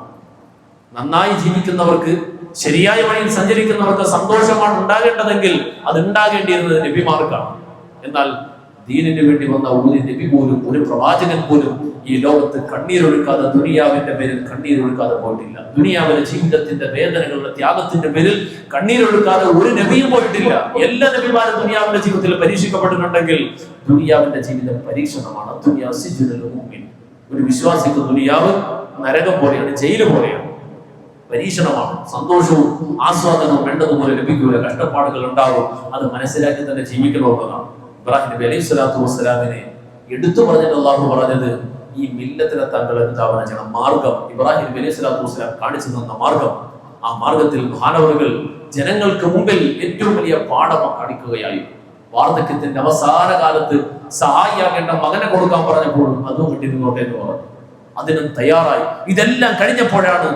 നന്നായി ജീവിക്കുന്നവർക്ക്, ശരിയായ വഴിയിൽ സഞ്ചരിക്കുന്നവർക്ക് സന്തോഷമാണ് ഉണ്ടാകേണ്ടതെങ്കിൽ അത് ഉണ്ടാകേണ്ടിയിരുന്നത് നബിമാർക്കാണ്. എന്നാൽ ദീനിന് വേണ്ടി വന്ന ഒരു നബി പോലും, ഒരു പ്രവാചകൻ പോലും ഈ ലോകത്ത് കണ്ണീരൊഴുക്കാതെ, ദുനിയാവിന്റെ പേരിൽ കണ്ണീരൊഴുക്കാതെ പോയിട്ടില്ല. ദുനിയാവിലെ ജീവിതത്തിന്റെ വേദനകളുടെ ത്യാഗത്തിന്റെ പേരിൽ കണ്ണീരൊഴുക്കാതെ ഒരു നബിയും പോയിട്ടില്ല. എല്ലാ നബിമാരും ദുനിയാവിന്റെ ജീവിതത്തിൽ പരീക്ഷിക്കപ്പെട്ടിട്ടുണ്ടെങ്കിൽ ദുനിയാവിന്റെ ജീവിതം പരീക്ഷണമാണ്. ഒരു വിശ്വാസിക്ക് ദുനിയാവ് നരകം പോലെയാണ്, ജയില് പോലെയാണ്, പരീക്ഷണമാണ്. സന്തോഷവും ആസ്വാദനവും വേണ്ടതുപോലെ ലഭിക്കൂല, കഷ്ടപ്പാടുകൾ ഉണ്ടാവും. അത് മനസ്സിലാക്കി തന്നെ ജീവിക്കണമെന്നതാണ്. ഇബ്രാഹിം നബി അലൈഹി സ്വലാത്തു വസ്സലാമിനെ എടുത്തു പറഞ്ഞിട്ട് അല്ലാഹു പറഞ്ഞത്, ഈ മില്ലത്തിനെ താങ്കൾ എന്താവന ചെയ്യണം. മാർഗം ഇബ്രാഹിം നബി അലൈഹി സ്വലാത്തു വസ്സലാം കാണിച്ചു തന്ന മാർഗം, ആ മാർഗത്തിൽ മഹാനവറുകൾ ജനങ്ങൾക്ക് മുമ്പിൽ ഏറ്റവും വലിയ പാഠം കാണിക്കുകയായിരുന്നു. വാർദ്ധക്യത്തിന്റെ അവസാന കാലത്ത് സഹായിയാകേണ്ട മകനെ കൊടുക്കാൻ പറഞ്ഞപ്പോൾ അതും കിട്ടിയിരുന്നോട്ടെ എന്ന് പറഞ്ഞു. അതിനും തയ്യാറായി. ഇതെല്ലാം കഴിഞ്ഞപ്പോഴാണ്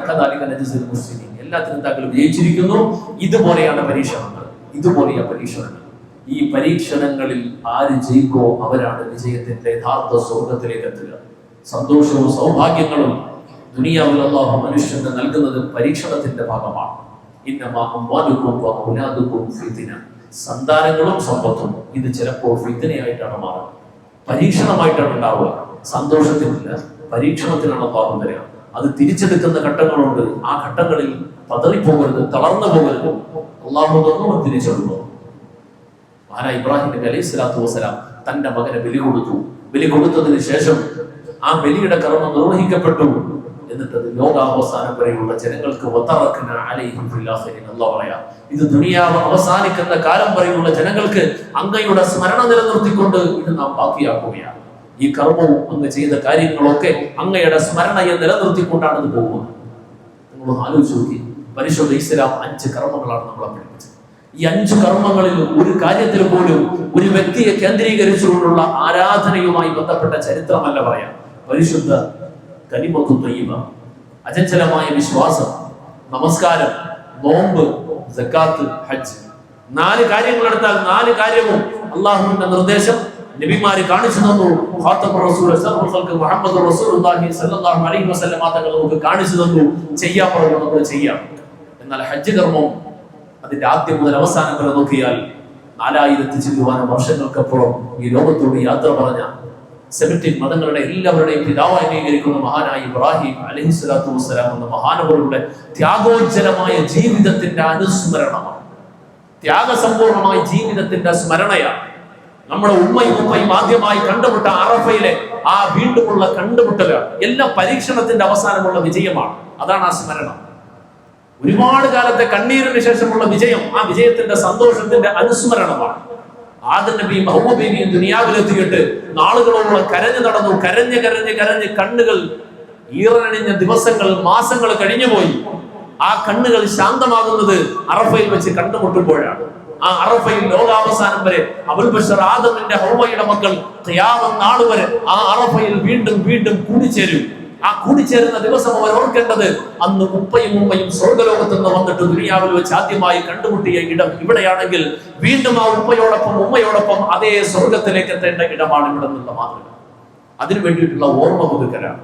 എല്ലാത്തിനും താങ്കൾ വിജയിച്ചിരിക്കുന്നു. ഇതുപോലെയാണ് പരീക്ഷണങ്ങൾ. ഈ പരീക്ഷണങ്ങളിൽ ആര് ജയിക്കോ അവരാണ് വിജയത്തിന്റെ യഥാർത്ഥ സ്വർഗത്തിലേക്ക് എത്തുക. സന്തോഷവും സൗഭാഗ്യങ്ങളും ദുനിയാവിൽ അല്ലാഹു മനുഷ്യന് നൽകുന്നത് പരീക്ഷണത്തിന്റെ ഭാഗമാണ്. സന്താനങ്ങളും സമ്പത്തും ഇത് ചിലപ്പോൾ ഫിത്നയായിട്ടാണ് മാറുക, പരീക്ഷണമായിട്ടാണ് ഉണ്ടാവുക. സന്തോഷത്തിനില്ല, പരീക്ഷണത്തിനാണ് അല്ലാഹു തരിക. അത് തിരിച്ചെടുക്കുന്ന ഘട്ടങ്ങളുണ്ട്. ആ ഘട്ടങ്ങളിൽ പതറിപ്പോകരുത്, തളർന്നു പോകരുത്. അല്ലാഹു ഒന്നും തിരിച്ചെടുക്കുന്നു. മഹാനായ ഇബ്രാഹിം നബി അലൈഹി സ്വലാത്തു വസ്സലാം തന്റെ മകനെ ബലി കൊടുത്തതിന് ശേഷം ആ ബലിയുടെ കർമ്മം നിർവഹിക്കപ്പെട്ടു. എന്നിട്ട് ലോകാവസാനം വരെയുള്ള ജനങ്ങൾക്ക് പറയാം, ഇത് ദുനിയാവ് അവസാനിക്കുന്ന കാലം വരെയുള്ള ജനങ്ങൾക്ക് അങ്ങയുടെ സ്മരണ നിലനിർത്തിക്കൊണ്ട് ഇത് നാം ബാക്കിയാക്കുകയാണ്. ഈ കർമ്മവും അങ്ങ് ചെയ്ത കാര്യങ്ങളൊക്കെ അങ്ങയുടെ സ്മരണയെ നിലനിർത്തിക്കൊണ്ടാണ് ഇത് പോകുന്നത്. നിങ്ങൾ ആലോചിച്ച് നോക്കി, പരിശുദ്ധ ഇസ്ലാം 5 കർമ്മങ്ങളാണ് നമ്മളെ പഠിപ്പിച്ചത്. ഈ 5 കർമ്മങ്ങളിൽ ഒരു കാര്യത്തിൽ പോലും ഒരു വ്യക്തിയെ കേന്ദ്രീകരിച്ചുകൊണ്ടുള്ള ആരാധനയുമായി ബന്ധപ്പെട്ട ചരിത്രമല്ല പറയാം. പരിശുദ്ധ കലിമത്തു തയ്യിബ, അചഞ്ചലമായ വിശ്വാസം, നമസ്കാരം, നോമ്പ്, സക്കാത്ത്, ഹജ്ജ്. 4 കാര്യങ്ങൾ എടുത്താൽ 4 കാര്യവും അള്ളാഹുവിന്റെ നിർദ്ദേശം നബിമാര് കാണിച്ചു തന്നു. ഖാത്തമുർ റസൂൽ മുഹമ്മദ് റസൂലുള്ളാഹി സ്വല്ലല്ലാഹു അലൈഹി വസല്ലം തങ്ങൾ നമുക്ക് കാണിച്ചു തന്നു. ചെയ്യാൻ പറഞ്ഞു, നമ്മൾ ചെയ്യാം. എന്നാൽ ഹജ്ജ് കർമ്മം അതിന്റെ ആദ്യം മുതൽ അവസാനം വരെ നോക്കിയാൽ 4000 ചില്ലുവാന വർഷങ്ങൾക്കപ്പുറം ഈ ലോകത്തോട് യാത്ര പറഞ്ഞ 17 മതങ്ങളുടെ എല്ലാവരുടെയും പിതാവായി അംഗീകരിക്കുന്ന മഹാനായ ഇബ്രാഹിം അലൈഹിസ്സലാത്തു വസ്സലാം എന്ന മഹാനവരുടെ ത്യാഗോജ്ജലമായ ജീവിതത്തിന്റെ അനുസ്മരണമാണ്. ത്യാഗസമ്പൂർണമായ ജീവിതത്തിന്റെ സ്മരണയാണ്. നമ്മുടെ ഉമ്മയും ആദ്യമായി കണ്ടുമുട്ട അറഫയിലെ ആ വീണ്ടുമുള്ള കണ്ടുമുട്ടലാണ്. എല്ലാ പരീക്ഷണത്തിന്റെ അവസാനമുള്ള വിജയമാണ്. അതാണ് ആ സ്മരണ. ഒരുപാട് കാലത്തെ കണ്ണീരിന് ശേഷമുള്ള വിജയം ആ വിജയത്തിന്റെ സന്തോഷത്തിന്റെ അനുസ്മരണമാണ്. ആദം നബിയും ഹവ്വ ബീവിയും ദുനിയാവിലെത്തിയിട്ട് നാളുകളോളം കരഞ്ഞു നടന്നു. കരഞ്ഞ് കണ്ണുകൾ ഈറനണിഞ്ഞ ദിവസങ്ങൾ, മാസങ്ങൾ കഴിഞ്ഞുപോയി. ആ കണ്ണുകൾ ശാന്തമാകുന്നത് അറഫയിൽ വെച്ച് കണ്ടുമുട്ടുമ്പോഴാണ്. ആ അറഫയിൽ ലോകാവസാനം വരെ അബുൽ ബശർ ആദമിന്റെ ഹവ്വയുടെ മക്കൾ ഖിയാമത്ത് നാൾ വരെ ആ അറഫയിൽ വീണ്ടും കൂടിച്ചേരും. ആ കൂടിച്ചേരുന്ന ദിവസം അവർ ഓർക്കേണ്ടത് അന്ന് ഉപ്പയും സ്വർഗ്ഗലോകത്ത് നിന്ന് വന്നിട്ട് ദുനിയാവിൽ വെച്ച് ആദ്യമായി കണ്ടുമുട്ടിയ ഇടം ഇവിടെയാണെങ്കിൽ വീണ്ടും ആ ഉമ്മയോടൊപ്പം അതേ സ്വർഗത്തിലേക്ക് എത്തേണ്ട ഇടമാണ് ഇവിടെ നിന്നുള്ള മാതൃക. അതിനു വേണ്ടിയിട്ടുള്ള ഓർമ്മ പുതുക്കലാണ്.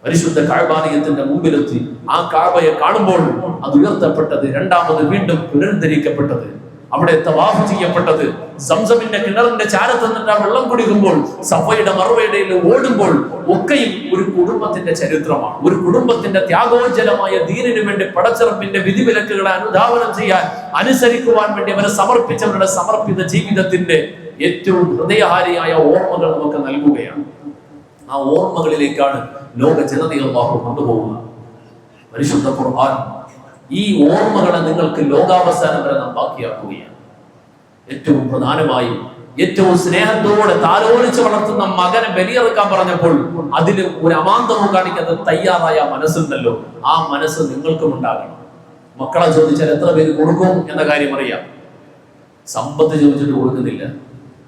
പരിശുദ്ധ കഅബാലയത്തിന്റെ മുമ്പിലെത്തി ആ കഅബയെ കാണുമ്പോൾ അത് ഉയർത്തപ്പെട്ടത്, രണ്ടാമത് വീണ്ടും പുനരുദ്ധരിക്കപ്പെട്ടത്, അവിടെ തവാഫ് ചെയ്യപ്പെട്ടത്, സംസമിന്റെ കിണറിന്റെ ചാരത്ത് നിന്നിട്ട് ആ വെള്ളം കുടിക്കുമ്പോൾ സഫയുടെ മറുവയുടെ ഓടുമ്പോൾ ഒക്കെയും ഒരു കുടുംബത്തിന്റെ ചരിത്രമാണ്. ഒരു കുടുംബത്തിന്റെ ത്യാഗോജ്ജലമായ ദീനിനു വേണ്ടി പടച്ചിറപ്പിന്റെ വിധിവിലക്കുകളെ അനുധാവനം ചെയ്യാൻ, അനുസരിക്കുവാൻ വേണ്ടി അവരെ സമർപ്പിച്ചവരുടെ സമർപ്പിത ജീവിതത്തിന്റെ ഏറ്റവും ഹൃദയഹാരിയായ ഓർമ്മകൾ നമുക്ക് നൽകുകയാണ്. ആ ഓർമ്മകളിലേക്കാണ് ലോക ജനതയെ അല്ലാഹു കൊണ്ടുപോകുന്നത്. പരിശുദ്ധ ഖുർആൻ ഈ ഓർമ്മകളെ നിങ്ങൾക്ക് ലോകാവസാനം വരെ നാം ബാക്കിയാക്കുകയാണ്. ഏറ്റവും പ്രധാനമായും ഏറ്റവും സ്നേഹത്തോടെ താലോലിച്ച് വളർത്തുന്ന മകനെ ബലിയെറുക്കാൻ പറഞ്ഞപ്പോൾ അതിന് ഒരു അമാന്തവും കാണിക്കാതെ തയ്യാറായ മനസ്സുണ്ടല്ലോ, ആ മനസ്സ് നിങ്ങൾക്കും ഉണ്ടാകണം. മക്കളെ ചോദിച്ചാൽ എത്ര പേര് കൊടുക്കും എന്ന കാര്യം അറിയാം. സമ്പത്ത് ചോദിച്ചിട്ട് കൊടുക്കുന്നില്ല,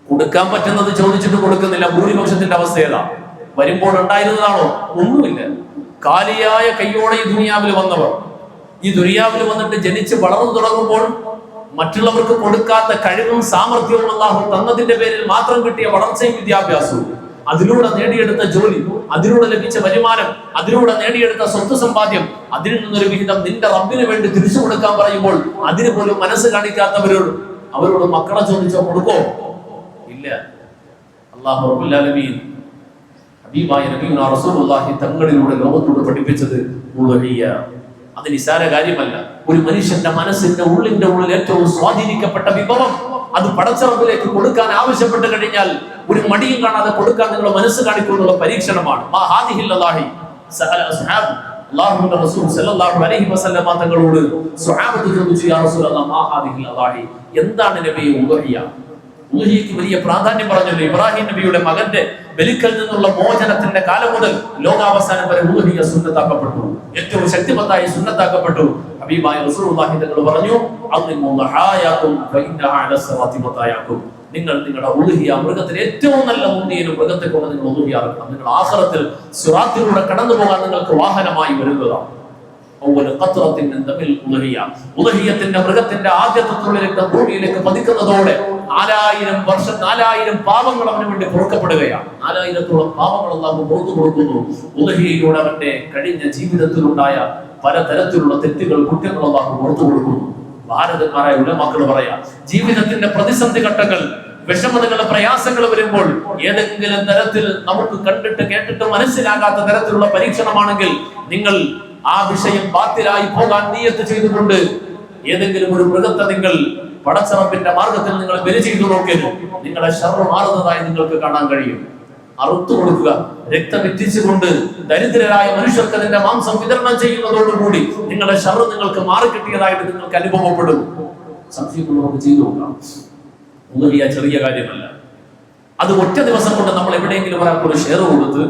കൊടുക്കാൻ പറ്റുന്നത് ചോദിച്ചിട്ട് കൊടുക്കുന്നില്ല. ഭൂരിപക്ഷത്തിന്റെ അവസ്ഥ ഏതാ? വരുമ്പോൾ ഉണ്ടായിരുന്നതാണോ? ഒന്നുമില്ല. കാലിയായ കയ്യോടെ ഈ ദുനിയാവിൽ വന്നവർ, ഈ ദുനിയാവിൽ വന്നിട്ട് ജനിച്ച് വളർന്നു തുടങ്ങുമ്പോൾ മറ്റുള്ളവർക്ക് കൊടുക്കാത്ത കഴിവും സാമർഥ്യവും അല്ലാഹു തന്നതിന്റെ പേരിൽ മാത്രം കിട്ടിയ വളർച്ചയും വിദ്യാഭ്യാസവും, അതിലൂടെ നേടിയെടുത്ത ജോലി, അതിലൂടെ ലഭിച്ച വരുമാനം, അതിലൂടെ നേടിയെടുത്ത സ്വത്ത് സമ്പാദ്യം, അതിൽ നിന്നൊരു വിഹിതം നിന്റെ റബ്ബിന് വേണ്ടി തിരിച്ചു കൊടുക്കാൻ പറയുമ്പോൾ അതിന് പോലും മനസ്സ് കാണിക്കാത്തവരോട് അവരോട് മക്കളെ ചോദിച്ചോ കൊടുക്കോ? ഇല്ല. അല്ലാഹു റബ്ബുൽ ആലമീൻ ഹബീബായ നബിയുനാ റസൂലുള്ളാഹി തങ്ങളിലൂടെ ലോകത്തോട് പഠിപ്പിച്ചത് ഉളുഹിയ്യ. അത് നിസാര കാര്യമല്ല. ഒരു മനുഷ്യന്റെ മനസ്സിന്റെ ഉള്ളിന്റെ ഉള്ളിൽ ഏറ്റവും സ്വാധീനിക്കപ്പെട്ട വിഭവം അത് പടച്ചിറപ്പിലേക്ക് കൊടുക്കാൻ ആവശ്യപ്പെട്ട് കഴിഞ്ഞാൽ ഒരു മടിയും കാണാതെ കൊടുക്കാൻ നിങ്ങൾ മനസ്സ് കാണിക്കുന്നുള്ള പരീക്ഷണമാണ്. അല്ലാഹുവിന്റെ റസൂൽ സല്ലല്ലാഹു അലൈഹി വസല്ലം തങ്ങളോട് സ്വഹാബത്ത് ചോദിച്ചു, യാ റസൂലല്ലാഹ് മാ ഹാദിഹിൽ അല്ലാഹി, എന്താണ് നബിയെ ഉളുഹിയ്യ? ഉലഹിയക്ക് വലിയ പ്രാധാന്യം പറഞ്ഞല്ലോ. ഇബ്രാഹിം നബിയുടെ മകന്റെ ബലിക്കൽ നിന്നുള്ള മോചനത്തിന്റെ കാലം മുതൽ ലോകാവസാനം വരെ ഉലഹിയ സുന്നത്താക്കപ്പെട്ടു, ഏറ്റവും ശക്തിമത്തായി സുന്നത്താക്കപ്പെട്ടു. ഹബീബായ റസൂലുള്ളാഹി തങ്ങൾ പറഞ്ഞു, നിങ്ങൾ നിങ്ങളുടെ ഉലഹിയ മൃഗത്തിന് ഏറ്റവും നല്ല മുന്തിയ മൃഗത്തെ കൊണ്ട് നിങ്ങൾ ഉലഹിയ ഇറക്കണം. നിങ്ങൾ ആഖിറത്തിൽ സിറാത്തിലൂടെ കടന്നു പോകാൻ നിങ്ങൾക്ക് വാഹനമായി വരുന്നതാണ്. ഉലഹിയത്തിന്റെ മൃഗത്തിന്റെ ആദ്യത്തെ തുള്ളിലേക്ക് ഭൂമിയിലേക്ക് പതിക്കുന്നതോടെ 4000 വർഷം 4000 പാപങ്ങൾ അവന് വേണ്ടി പൊറുക്കപ്പെടുകയാണ്. 4000-ഓളം പാപങ്ങൾ അല്ലാഹു പുറത്തു കൊടുക്കുന്നു. ഉലഹിയയിലൂടെ അവന്റെ കഴിഞ്ഞ ജീവിതത്തിലുണ്ടായ പലതരത്തിലുള്ള തെറ്റുകൾ, കുറ്റങ്ങൾ അല്ലാഹു പുറത്തു കൊടുക്കുന്നു. ഭാരതന്മാരായ ഉലമാക്കൾ പറയാം, ജീവിതത്തിന്റെ പ്രതിസന്ധി ഘട്ടങ്ങൾ, വിഷമതകൾ, പ്രയാസങ്ങൾ വരുമ്പോൾ ഏതെങ്കിലും തരത്തിൽ നമുക്ക് കണ്ടിട്ട് കേട്ടിട്ട് മനസ്സിലാകാത്ത തരത്തിലുള്ള പരീക്ഷണമാണെങ്കിൽ നിങ്ങൾ ആ വിഷയം ബാത്തിലായി പോകാൻ നിയ്യത്ത് ചെയ്തുകൊണ്ട് ഏതെങ്കിലും ഒരു മൃഗത്തെ നിങ്ങൾ പടച്ചറപ്പിന്റെ മാർഗത്തിൽ നിങ്ങൾ ബലി ചെയ്തു നോക്കിയത് നിങ്ങളുടെ ശർറ് മാറുന്നതായി നിങ്ങൾക്ക് കാണാൻ കഴിയും. അറുത്തു കൊടുക്കുക, രക്തം എത്തിച്ചുകൊണ്ട് ദരിദ്രരായ മനുഷ്യർക്ക് അതിന്റെ മാംസം വിതരണം ചെയ്യുന്നതോടുകൂടി നിങ്ങളുടെ ശർറ് നിങ്ങൾക്ക് മാറിക്കിട്ടിയതായിട്ട് നിങ്ങൾക്ക് അനുഭവപ്പെടും. സംശയമുള്ളവർക്ക് ചെയ്തു നോക്കാം. ഉലഹിയ ചെറിയ കാര്യമല്ല. അത് ഒറ്റ ദിവസം കൊണ്ട് നമ്മൾ എവിടെയെങ്കിലും ഒരാൾക്കൊരു ഷെയർ കൊടുത്ത്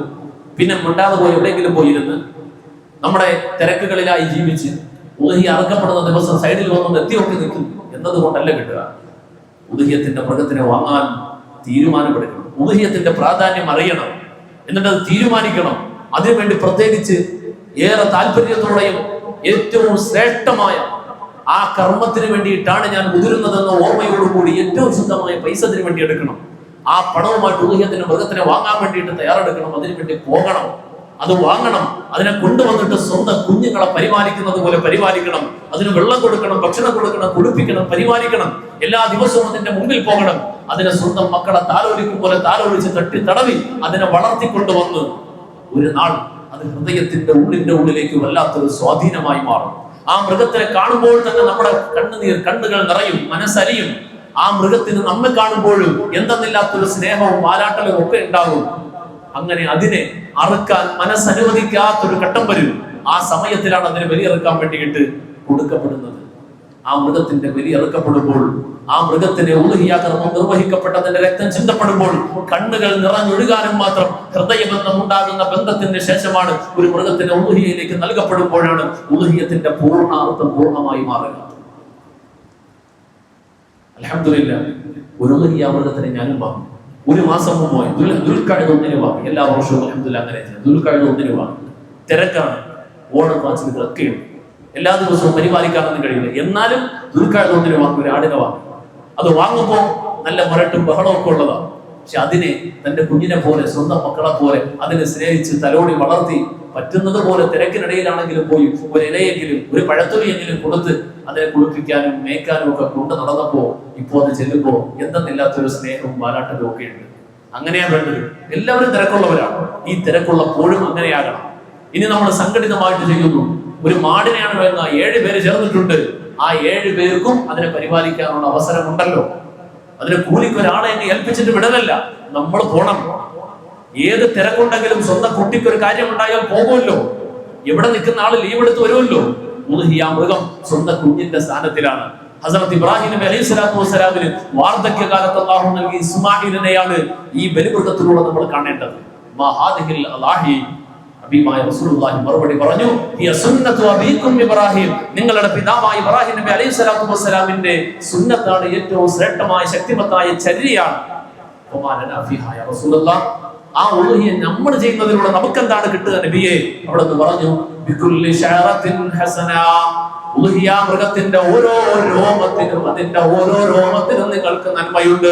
പിന്നെ മിണ്ടാതെ പോയി എവിടെയെങ്കിലും പോയിരുന്ന് നമ്മുടെ തിരക്കുകളിലായി ജീവിച്ച് ഉലഹിയ അറക്കപ്പെടുന്ന ദിവസം സൈഡിൽ വന്നു എത്തിയൊക്കെ നിൽക്കും എന്നതുകൊണ്ടല്ല കിട്ടുക. ഉലഹിയത്തിന്റെ മൃഗത്തിനെ വാങ്ങാൻ തീരുമാനമെടുക്കണം. ഉലഹിയത്തിന്റെ പ്രാധാന്യം അറിയണം, എന്നിട്ട് അത് തീരുമാനിക്കണം. അതിനുവേണ്ടി പ്രത്യേകിച്ച് ഏറെ താല്പര്യത്തോടെയും ഏറ്റവും ശ്രേഷ്ഠമായ ആ കർമ്മത്തിന് വേണ്ടിയിട്ടാണ് ഞാൻ മുതിരുന്നതെന്ന ഓർമ്മയോടുകൂടി ഏറ്റവും ശുദ്ധമായ പൈസ അതിനു വേണ്ടി എടുക്കണം. ആ പണവുമായിട്ട് ഉലഹിയത്തിന്റെ മൃഗത്തിനെ വാങ്ങാൻ വേണ്ടിയിട്ട് തയ്യാറെടുക്കണം. അതിനുവേണ്ടി പോകണം, അത് വാങ്ങണം. അതിനെ കൊണ്ടുവന്നിട്ട് സ്വന്തം കുഞ്ഞുങ്ങളെ പരിപാലിക്കുന്നത് പോലെ പരിപാലിക്കണം. അതിന് വെള്ളം കൊടുക്കണം, ഭക്ഷണം കൊടുക്കണം, കുളിപ്പിക്കണം, പരിപാലിക്കണം. എല്ലാ ദിവസവും അതിന്റെ മുമ്പിൽ പോകണം. അതിനെ സ്വന്തം മക്കളെ താലോലിക്കും പോലെ താലോലിച്ച് തട്ടി തടവി അതിനെ വളർത്തിക്കൊണ്ടുവന്ന് ഒരു നാൾ അത് ഹൃദയത്തിന്റെ ഉള്ളിലേക്ക് വല്ലാത്തൊരു സ്വാധീനമായി മാറും. ആ മൃഗത്തിനെ കാണുമ്പോൾ തന്നെ നമ്മുടെ കണ്ണുകൾ നിറയും, മനസ്സരിയും. ആ മൃഗത്തിന് നമ്മെ കാണുമ്പോഴും എന്തെന്നില്ലാത്തൊരു സ്നേഹവും ആരാട്ടലും ഒക്കെ ഉണ്ടാകും. അങ്ങനെ അതിനെ അറുക്കാൻ മനസ്സനുവദിക്കാത്തൊരു ഘട്ടം വരും. ആ സമയത്തിലാണ് അതിനെ ബലിയെറുക്കാൻ വേണ്ടിയിട്ട് കൊടുക്കപ്പെടുന്നത്. ആ മൃഗത്തിന്റെ ബലിയെറുക്കപ്പെടുമ്പോൾ, ആ മൃഗത്തിന്റെ ഉലഹിയ കർമ്മം നിർവഹിക്കപ്പെട്ടതിന്റെ രക്തം ചിന്തപ്പെടുമ്പോൾ കണ്ണുകൾ നിറഞ്ഞൊഴുകാനും മാത്രം ഹൃദയബന്ധം ഉണ്ടാകുന്ന ബന്ധത്തിന് ശേഷമാണ് ഒരു മൃഗത്തിന്റെ ഉലഹിയയിലേക്ക് നൽകപ്പെടുമ്പോഴാണ് ഉലഹിയത്തിന്റെ പൂർണ്ണാർത്ഥം പൂർണ്ണമായി മാറുക. അൽഹംദുലില്ലാഹ്, ഒരു ഉലഹിയ മൃഗത്തിനെ ഞാനും വാങ്ങും. ഒരു മാസം മുമ്പായി ദുൽഖഅദ 1 വാങ്ങി. എല്ലാ വർഷവും അൽഹംദുലില്ലാഹ് അങ്ങനെ ദുൽഖഅദ 1 വാങ്ങി. തിരക്കാണ്, ഓണം വാച്ചിലൊക്കെയുണ്ട്, എല്ലാ ദിവസവും പരിപാലിക്കാനൊന്നും കഴിയില്ല. എന്നാലും ദുൽഖഅദ 1 വാങ്ങി, ഒരു ആടിനെ വാങ്ങി. അത് വാങ്ങുമ്പോൾ നല്ല മുരട്ടും ബഹളമൊക്കെ ഉള്ളതാണ്. പക്ഷെ അതിനെ തന്റെ കുഞ്ഞിനെ പോലെ, സ്വന്തം മക്കളെ പോലെ അതിനെ സ്നേഹിച്ച് തലോടി വളർത്തി പറ്റുന്നത് പോലെ തിരക്കിനിടയിലാണെങ്കിലും പോയി ഒരു ഇലയെങ്കിലും ഒരു പഴത്തൊലിയെങ്കിലും കൊടുത്ത് അതിനെ കുളിപ്പിക്കാനും മേയ്ക്കാനും ഒക്കെ കൊണ്ട് നടന്നപ്പോ ഇപ്പോൾ അത് ചെല്ലുമ്പോ എന്തെന്നില്ലാത്തൊരു സ്നേഹവും വാലാട്ടലും ഒക്കെ ഉണ്ട്. അങ്ങനെയാണ് വേണ്ടത്. എല്ലാവരും തിരക്കുള്ളവരാണ്. ഈ തിരക്കുള്ളപ്പോഴും അങ്ങനെയാകണം. ഇനി നമ്മൾ സംഘടിതമായിട്ട് ചെയ്യുന്നു. ഒരു മാടിനെയാണ് വേണ്ട, 7 പേര് ചേർന്നിട്ടുണ്ട്. ആ 7 പേർക്കും അതിനെ പരിപാലിക്കാനുള്ള അവസരമുണ്ടല്ലോ. അതിനെ കൂലിക്ക് ഒരാളെ എന്നെ ഏൽപ്പിച്ചിട്ട് വിടലല്ല, നമ്മൾ പോണം. ഏത് തിരക്കുണ്ടെങ്കിലും സ്വന്തം കുട്ടിക്ക് ഒരു കാര്യം ഉണ്ടായാൽ പോകുമല്ലോ. എവിടെ നിൽക്കുന്ന ആള് ലീവ് എടുത്ത് വരുമല്ലോ. ഉലഹിയ മൃഗം സ്വന്തം കുഞ്ഞിന്റെ സ്ഥാനത്തിലാണ്. ഹസ്രത്ത് ഇബ്രാഹിം നബി അലൈഹി സ്വലാത്തു വസ്സലാമിന് വാർദ്ധക്യകാലത്ത് അല്ലാഹു നൽകിയ ഇസ്മാഈലിനെയാണ് ഈ ബലിമൃഗത്തിലൂടെ നമ്മൾ കാണേണ്ടത്. മഹാദിഹിൽ അല്ലാഹി, ഹബീബായ റസൂലുള്ളാഹി മറുപടി പറഞ്ഞു, ഹിയ സുന്നത്തു അബീകും ഇബ്രാഹിം, നിങ്ങളുടെ പിതാവായ ഇബ്രാഹിം നബി അലൈഹി സ്വലാത്തു വസ്സലാമിന്റെ സുന്നത്താണ് ഏറ്റവും ശ്രേഷ്ഠമായ ശക്തിമത്തായ ചര്യയാണ്. ഒമാലനാ ഫിഹാ യാ റസൂലുള്ളാഹ്, ആ ഉലഹിയ നമ്മൾ ചെയ്യുന്നതിലൂടെ നമുക്ക് എന്താണ് കിട്ടുക നബിയെ? അവിടെ നിന്ന് പറഞ്ഞു, ബികുല്ലി ശഅറത്തിൻ ഹസന, ഉലഹിയ മൃഗത്തിന്റെ ഓരോ രോമത്തിനും അതിന്റെ ഓരോ രോമത്തിനും നിങ്ങൾക്ക് നന്മയുണ്ട്.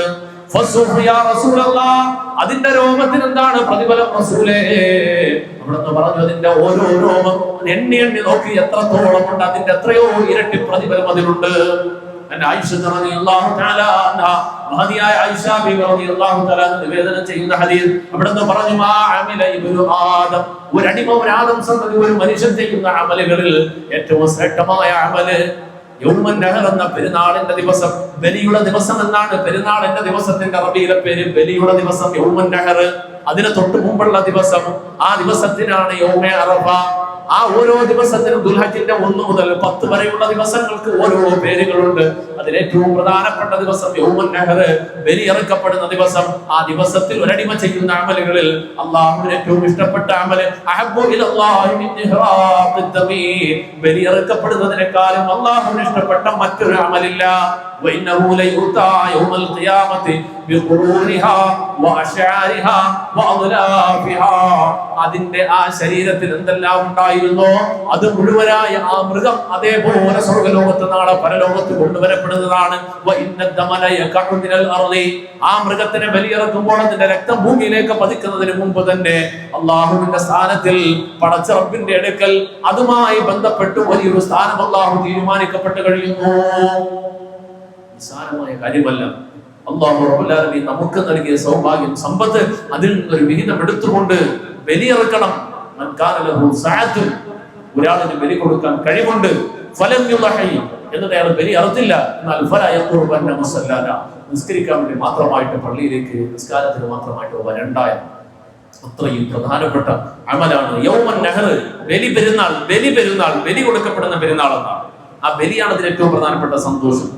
ഫസുഹു യാ റസൂലല്ലാഹ്, അതിന്റെ രോമത്തിന് എന്താണ് പ്രതിഫലം റസൂലേ? അവിടെ നിന്ന് പറഞ്ഞു, അതിന്റെ ഓരോ രോമം എണ്ണി നോക്കി എത്രത്തോളം ഉണ്ട്, അതിന്റെ എത്രയോ ഇരട്ടി പ്രതിഫലം അതിലുണ്ട്. ആയിഷ റളിയല്ലാഹു തആല അൻഹാ, മഹദിയായ ആയിഷ ബിബി റളിയല്ലാഹു തആല നിവേദനം ചെയ്യുന്ന ഹദീസ്, അവിടുന്ന് പറഞ്ഞു, മാ അമില ഇബ്നു ആദം, ഒരു അടിമ, ഒരു ആദം സന്തതി, ഒരു മനുഷ്യൻ ചെയ്യുന്ന അമലുകളിൽ ഏറ്റവും ശ്രേഷ്ഠമായ അമല് യൗമുൻ നഹർ എന്ന പെരുന്നാളിന്റെ ദിവസം. ബലിയുടെ ദിവസം എന്നാണ് പെരുന്നാളിന്റെ ദിവസത്തിന്റെ അറബിയിലെ പേര്. ബലിയുടെ ദിവസം യൗമുൻ നഹർ. അതിന് തൊട്ട് മുമ്പുള്ള ദിവസം, ആ ദിവസത്തിനാണ് യൗമെ അറഫ. ആ ഓരോ ദിവസത്തിനും ദുൽഹജ്ജിന്റെ 1 മുതൽ 10 വരെയുള്ള ദിവസങ്ങൾക്ക് ഓരോ പേരുകളുണ്ട്. അതിൽ ഏറ്റവും പ്രധാനപ്പെട്ട ദിവസം യൗമുൻ നഹർ, ബലിയറുക്കപ്പെടുന്ന ദിവസം. ആ ദിവസത്തിൽ ഒരടിമ ചെയ്യുന്ന അമലുകളിൽ അല്ലാഹുവിന് ഏറ്റവും ഇഷ്ടപ്പെട്ട അമല് അഹബ്ബു ഇലല്ലാഹി മിൻ ഇഹ്റാഖിദ് ദമീൻ, ബലിയറുക്കപ്പെടുന്നതിനേക്കാളും അല്ലാഹുവിന് ഇഷ്ടപ്പെട്ട മറ്റൊരു അമലില്ല. വഇന്നഹു ലയുതാ യൗമൽ ഖിയാമത്തി ബിഖുറൂനിഹാ വഅശാരിഹാ വഅദ്ലാഫിഹാ, അതിന്റെ ആ ശരീരത്തിൽ എന്തെല്ലാം ഉണ്ടായിരുന്നോ അത് മുഴുവനായ ആ മൃഗം അതേപോലെ സ്വർഗ്ഗലോകത്ത് നാളെ പരലോകത്ത് കൊണ്ടുവരപ്പെടുന്നതാണ്. ആ മൃഗത്തിനെ ബലിയിറക്കുമ്പോൾ അതിന്റെ രക്തം ഭൂമിയിലേക്ക് പതിക്കുന്നതിന് മുമ്പ് തന്നെ അള്ളാഹുവിന്റെ സ്ഥാനത്തിൽ പടച്ച റബ്ബിന്റെ അടുക്കൽ അതുമായി ബന്ധപ്പെട്ട് വലിയൊരു സ്ഥാനം അള്ളാഹു തീരുമാനിക്കപ്പെട്ട് കഴിയുന്നു. നിസ്സാരമായ കാര്യമല്ല. അല്ലാഹു റബ്ബുൽ ആലമീൻ നമുക്ക് നൽകിയ സൗഭാഗ്യം, സമ്പത്ത്, അതിൽ നിന്നൊരു വിഹിതം എടുത്തുകൊണ്ട് ബലിയിറക്കണം. മൻ കാന ലഹു സഅത്തുൻ, ഒരാളിന് ബലി കൊടുക്കാൻ കഴിവുണ്ട്, ഫലം യുളഹി, എന്നിട്ട് അയാൾ ബലി അറുത്തില്ല, എന്നാൽ ഫലാ യഖുർബന്ന മുസല്ലാന, നിസ്കരിക്കാൻ വേണ്ടി മാത്രമായിട്ട് പള്ളിയിലേക്ക് നിസ്കാരത്തിന് മാത്രമായിട്ട് വരണ്ടായ അത്രയും പ്രധാനപ്പെട്ട അമലാണ് യൗമുൻ നഹർ, ബലി പെരുന്നാൾ. ബലി കൊടുക്കപ്പെടുന്ന പെരുന്നാൾ എന്നാണ്. ആ ബലിയാണ് അതിൽ ഏറ്റവും പ്രധാനപ്പെട്ട സന്തോഷം.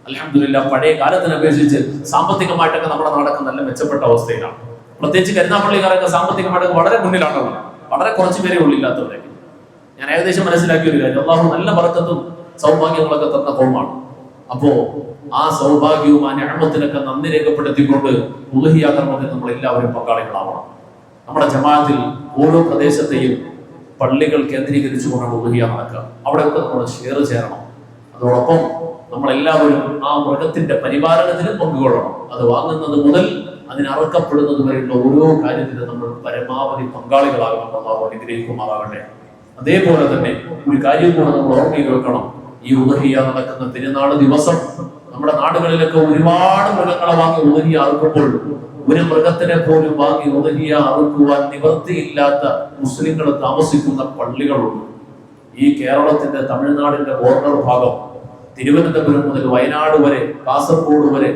അൽഹംദുലില്ലാ, പഴയ കാലത്തിനെ അപേക്ഷിച്ച് സാമ്പത്തികമായിട്ടൊക്കെ നമ്മുടെ നാടൊക്കെ നല്ല മെച്ചപ്പെട്ട അവസ്ഥയിലാണ്. പ്രത്യേകിച്ച് കരുനാപ്പള്ളിക്കാരൊക്കെ സാമ്പത്തികമായിട്ട് വളരെ മുന്നിലാണുള്ളത്. വളരെ കുറച്ച് പേരെ ഉള്ളില്ലാത്തവരൊക്കെ. ഞാൻ ഏകദേശം മനസ്സിലാക്കിയ ഒരു കാര്യം, അല്ലാഹു നല്ല ബർക്കത്തും സൗഭാഗ്യങ്ങളൊക്കെ തന്ന കോമാണ്. അപ്പോ ആ സൗഭാഗ്യവും ആ നിഅമത്തിനൊക്കെ നന്ദി രേഖപ്പെടുത്തിക്കൊണ്ട് ഉളുഹിയ കർമ്മത്തിൽ നമ്മൾ എല്ലാവരും പങ്കാളികളാവണം. നമ്മുടെ ജമാഅത്തിൽ ഓരോ പ്രദേശത്തെയും പള്ളികൾ കേന്ദ്രീകരിച്ചുകൊണ്ടാണ് ഉളുഹിയ നടക്കുക. അവിടെയൊക്കെ നമ്മൾ ഷെയർ ചേരണം. അതോടൊപ്പം നമ്മളെല്ലാവരും ആ മൃഗത്തിന്റെ പരിപാലനത്തിലും പങ്കുകൊള്ളണം. അത് വാങ്ങുന്നത് മുതൽ അതിനറക്കപ്പെടുന്നത് വരെയുള്ള ഓരോ കാര്യത്തിലും നമ്മൾ പരമാവധി പങ്കാളികളാകണം. അല്ലാഹു അനുഗ്രഹിക്കുമാറാകട്ടെ. അതേപോലെ തന്നെ ഒരു കാര്യം കൂടെ നമ്മൾ ഓർമ്മയിൽ വെക്കണം. ഈ ഉളുഹിയ നടക്കുന്ന പെരുന്നാൾ ദിവസം നമ്മുടെ നാടുകളിലൊക്കെ ഒരുപാട് മൃഗങ്ങളെ വാങ്ങി ഉളുഹിയ അറുക്കുമ്പോൾ ഒരു മൃഗത്തിനെ പോലും വാങ്ങി ഉളുഹിയ അറുക്കുവാൻ നിവൃത്തിയില്ലാത്ത മുസ്ലിങ്ങൾ താമസിക്കുന്ന പള്ളികളുണ്ട്. ഈ കേരളത്തിന്റെ തമിഴ്നാടിന്റെ ബോർഡർ ഭാഗം, തിരുവനന്തപുരം മുതൽ വയനാട് വരെ, കാസർഗോഡ് വരെ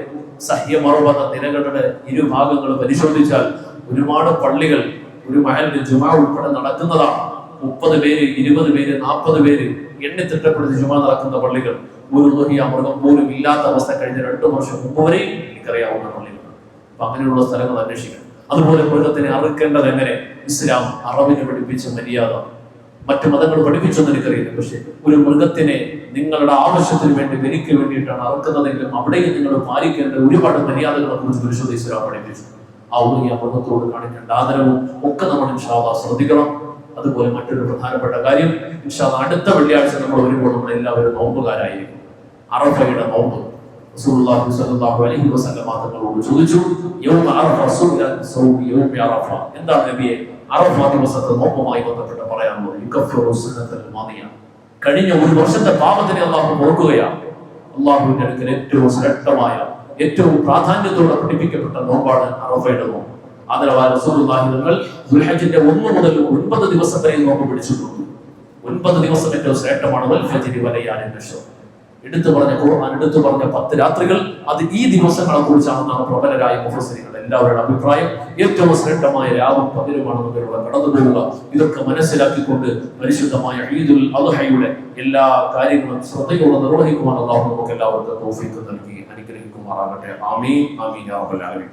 സഹ്യമറുപത നിരകളുടെ ഇരുഭാഗങ്ങൾ പരിശോധിച്ചാൽ ഒരുപാട് പള്ളികൾ ഒരു മഹലിൽ ജുമാ ഉൾപ്പെടെ നടക്കുന്നതാണ്. 30 പേര്, 20 പേര്, 40 പേര് എണ്ണിത്തിട്ടപ്പെടുത്തി ജുമാ നടക്കുന്ന പള്ളികൾ. ഒരു ഉളുഹിയ മൃഗം പോലും ഇല്ലാത്ത അവസ്ഥ കഴിഞ്ഞ 2 വർഷം മുമ്പ് വരെയും എനിക്കറിയാവുന്ന പള്ളികൾ. അപ്പൊ അങ്ങനെയുള്ള സ്ഥലങ്ങൾ അന്വേഷിക്കണം. അതുപോലെ മൃഗത്തിനെ അറുക്കേണ്ടത് എങ്ങനെ? ഇസ്ലാം അറബിന് പഠിപ്പിച്ച മര്യാദ മറ്റു മതങ്ങൾ പഠിപ്പിച്ചെന്ന് എനിക്കറിയില്ല. പക്ഷെ ഒരു മൃഗത്തിനെ നിങ്ങളുടെ ആവശ്യത്തിന് വേണ്ടി ബലിക്ക് വേണ്ടിയിട്ടാണ് അറുക്കുന്നതെങ്കിലും അവിടെയും നിങ്ങൾ പാലിക്കേണ്ട ഒരുപാട് മര്യാദകളെ കുറിച്ച് പരിശുദ്ധ ഇസ്ലാം പഠിപ്പിച്ചു. ആ ഉളുഹിയ മൃഗത്തോട് കാണിക്കേണ്ട ആദരവും ഒക്കെ നമ്മൾ ഇൻഷാ അല്ലാഹ് ശ്രദ്ധിക്കണം. അതുപോലെ മറ്റൊരു പ്രധാനപ്പെട്ട കാര്യം, ഇൻഷാ അല്ലാഹ് അടുത്ത വെള്ളിയാഴ്ച നമ്മൾ വരുമ്പോൾ നമ്മൾ എല്ലാവരും നോമ്പുകാരായിരിക്കും. അറഫയുടെ നോമ്പ് റസൂലുള്ളാഹി സ്വല്ലല്ലാഹു അലൈഹി വസല്ലം തങ്ങളോട് ചോദിച്ചു, യൗമ അറഫ സുബ്ഹൻ സൗമി യൗമി അറഫ, എന്താണ് നബിയെ അറഫ ദിവസത്തെ നോമ്പുമായി ബന്ധപ്പെട്ട് പറയാനുള്ളത്? യുകഫിറു സുന്നത്തൽ മാദിയ, കഴിഞ്ഞ ഒരു വർഷത്തെ പാപത്തിനെ അല്ലാഹു പൊറുക്കുകയാണ്. അല്ലാഹുവിന്റെ അടുക്കൽ ഏറ്റവും ശ്രേഷ്ഠമായ, ഏറ്റവും പ്രാധാന്യത്തോടെ പഠിപ്പിക്കപ്പെട്ട നോമ്പാണ് അറഫയുടെ നോമ്പ്. ആദരവായ റസൂലുള്ളാഹി തങ്ങൾ ദുൽഹജ്ജിന്റെ 1 മുതൽ 9 ദിവസം വരെ നോമ്പ് പിടിച്ചിട്ടുണ്ട്. 9 ദിവസം ഏറ്റവും ശ്രേഷ്ഠമാണ്. വൽ ഫജ്രി വലയാലിൻ നശ്ർ, എടുത്തു പറഞ്ഞ ഖുർആൻ, എടുത്തു പറഞ്ഞ 10 രാത്രികൾ, അത് ഈ ദിവസങ്ങളെ കുറിച്ചാണെന്നാണ് പ്രബലരായ മുഫസ്സിറുകൾ എല്ലാവരുടെ അഭിപ്രായം. ഏറ്റവും ശ്രേഷ്ഠമായ രാവും പകലുമാണ് നമ്മളിവിടെ കടന്നു പോവുക. ഇതൊക്കെ മനസ്സിലാക്കിക്കൊണ്ട് പരിശുദ്ധമായ ഈദുൽ അദ്ഹയുടെ എല്ലാ കാര്യങ്ങളും ശ്രദ്ധയോടെ നിർവഹിക്കുവാൻ അല്ലാഹു നമുക്ക് എല്ലാവർക്കും തൗഫീഖ് നൽകി അനുഗ്രഹിക്കുമാറാകട്ടെ. ആമീൻ ആമീൻ യാ റബ്ബൽ ആലമീൻ.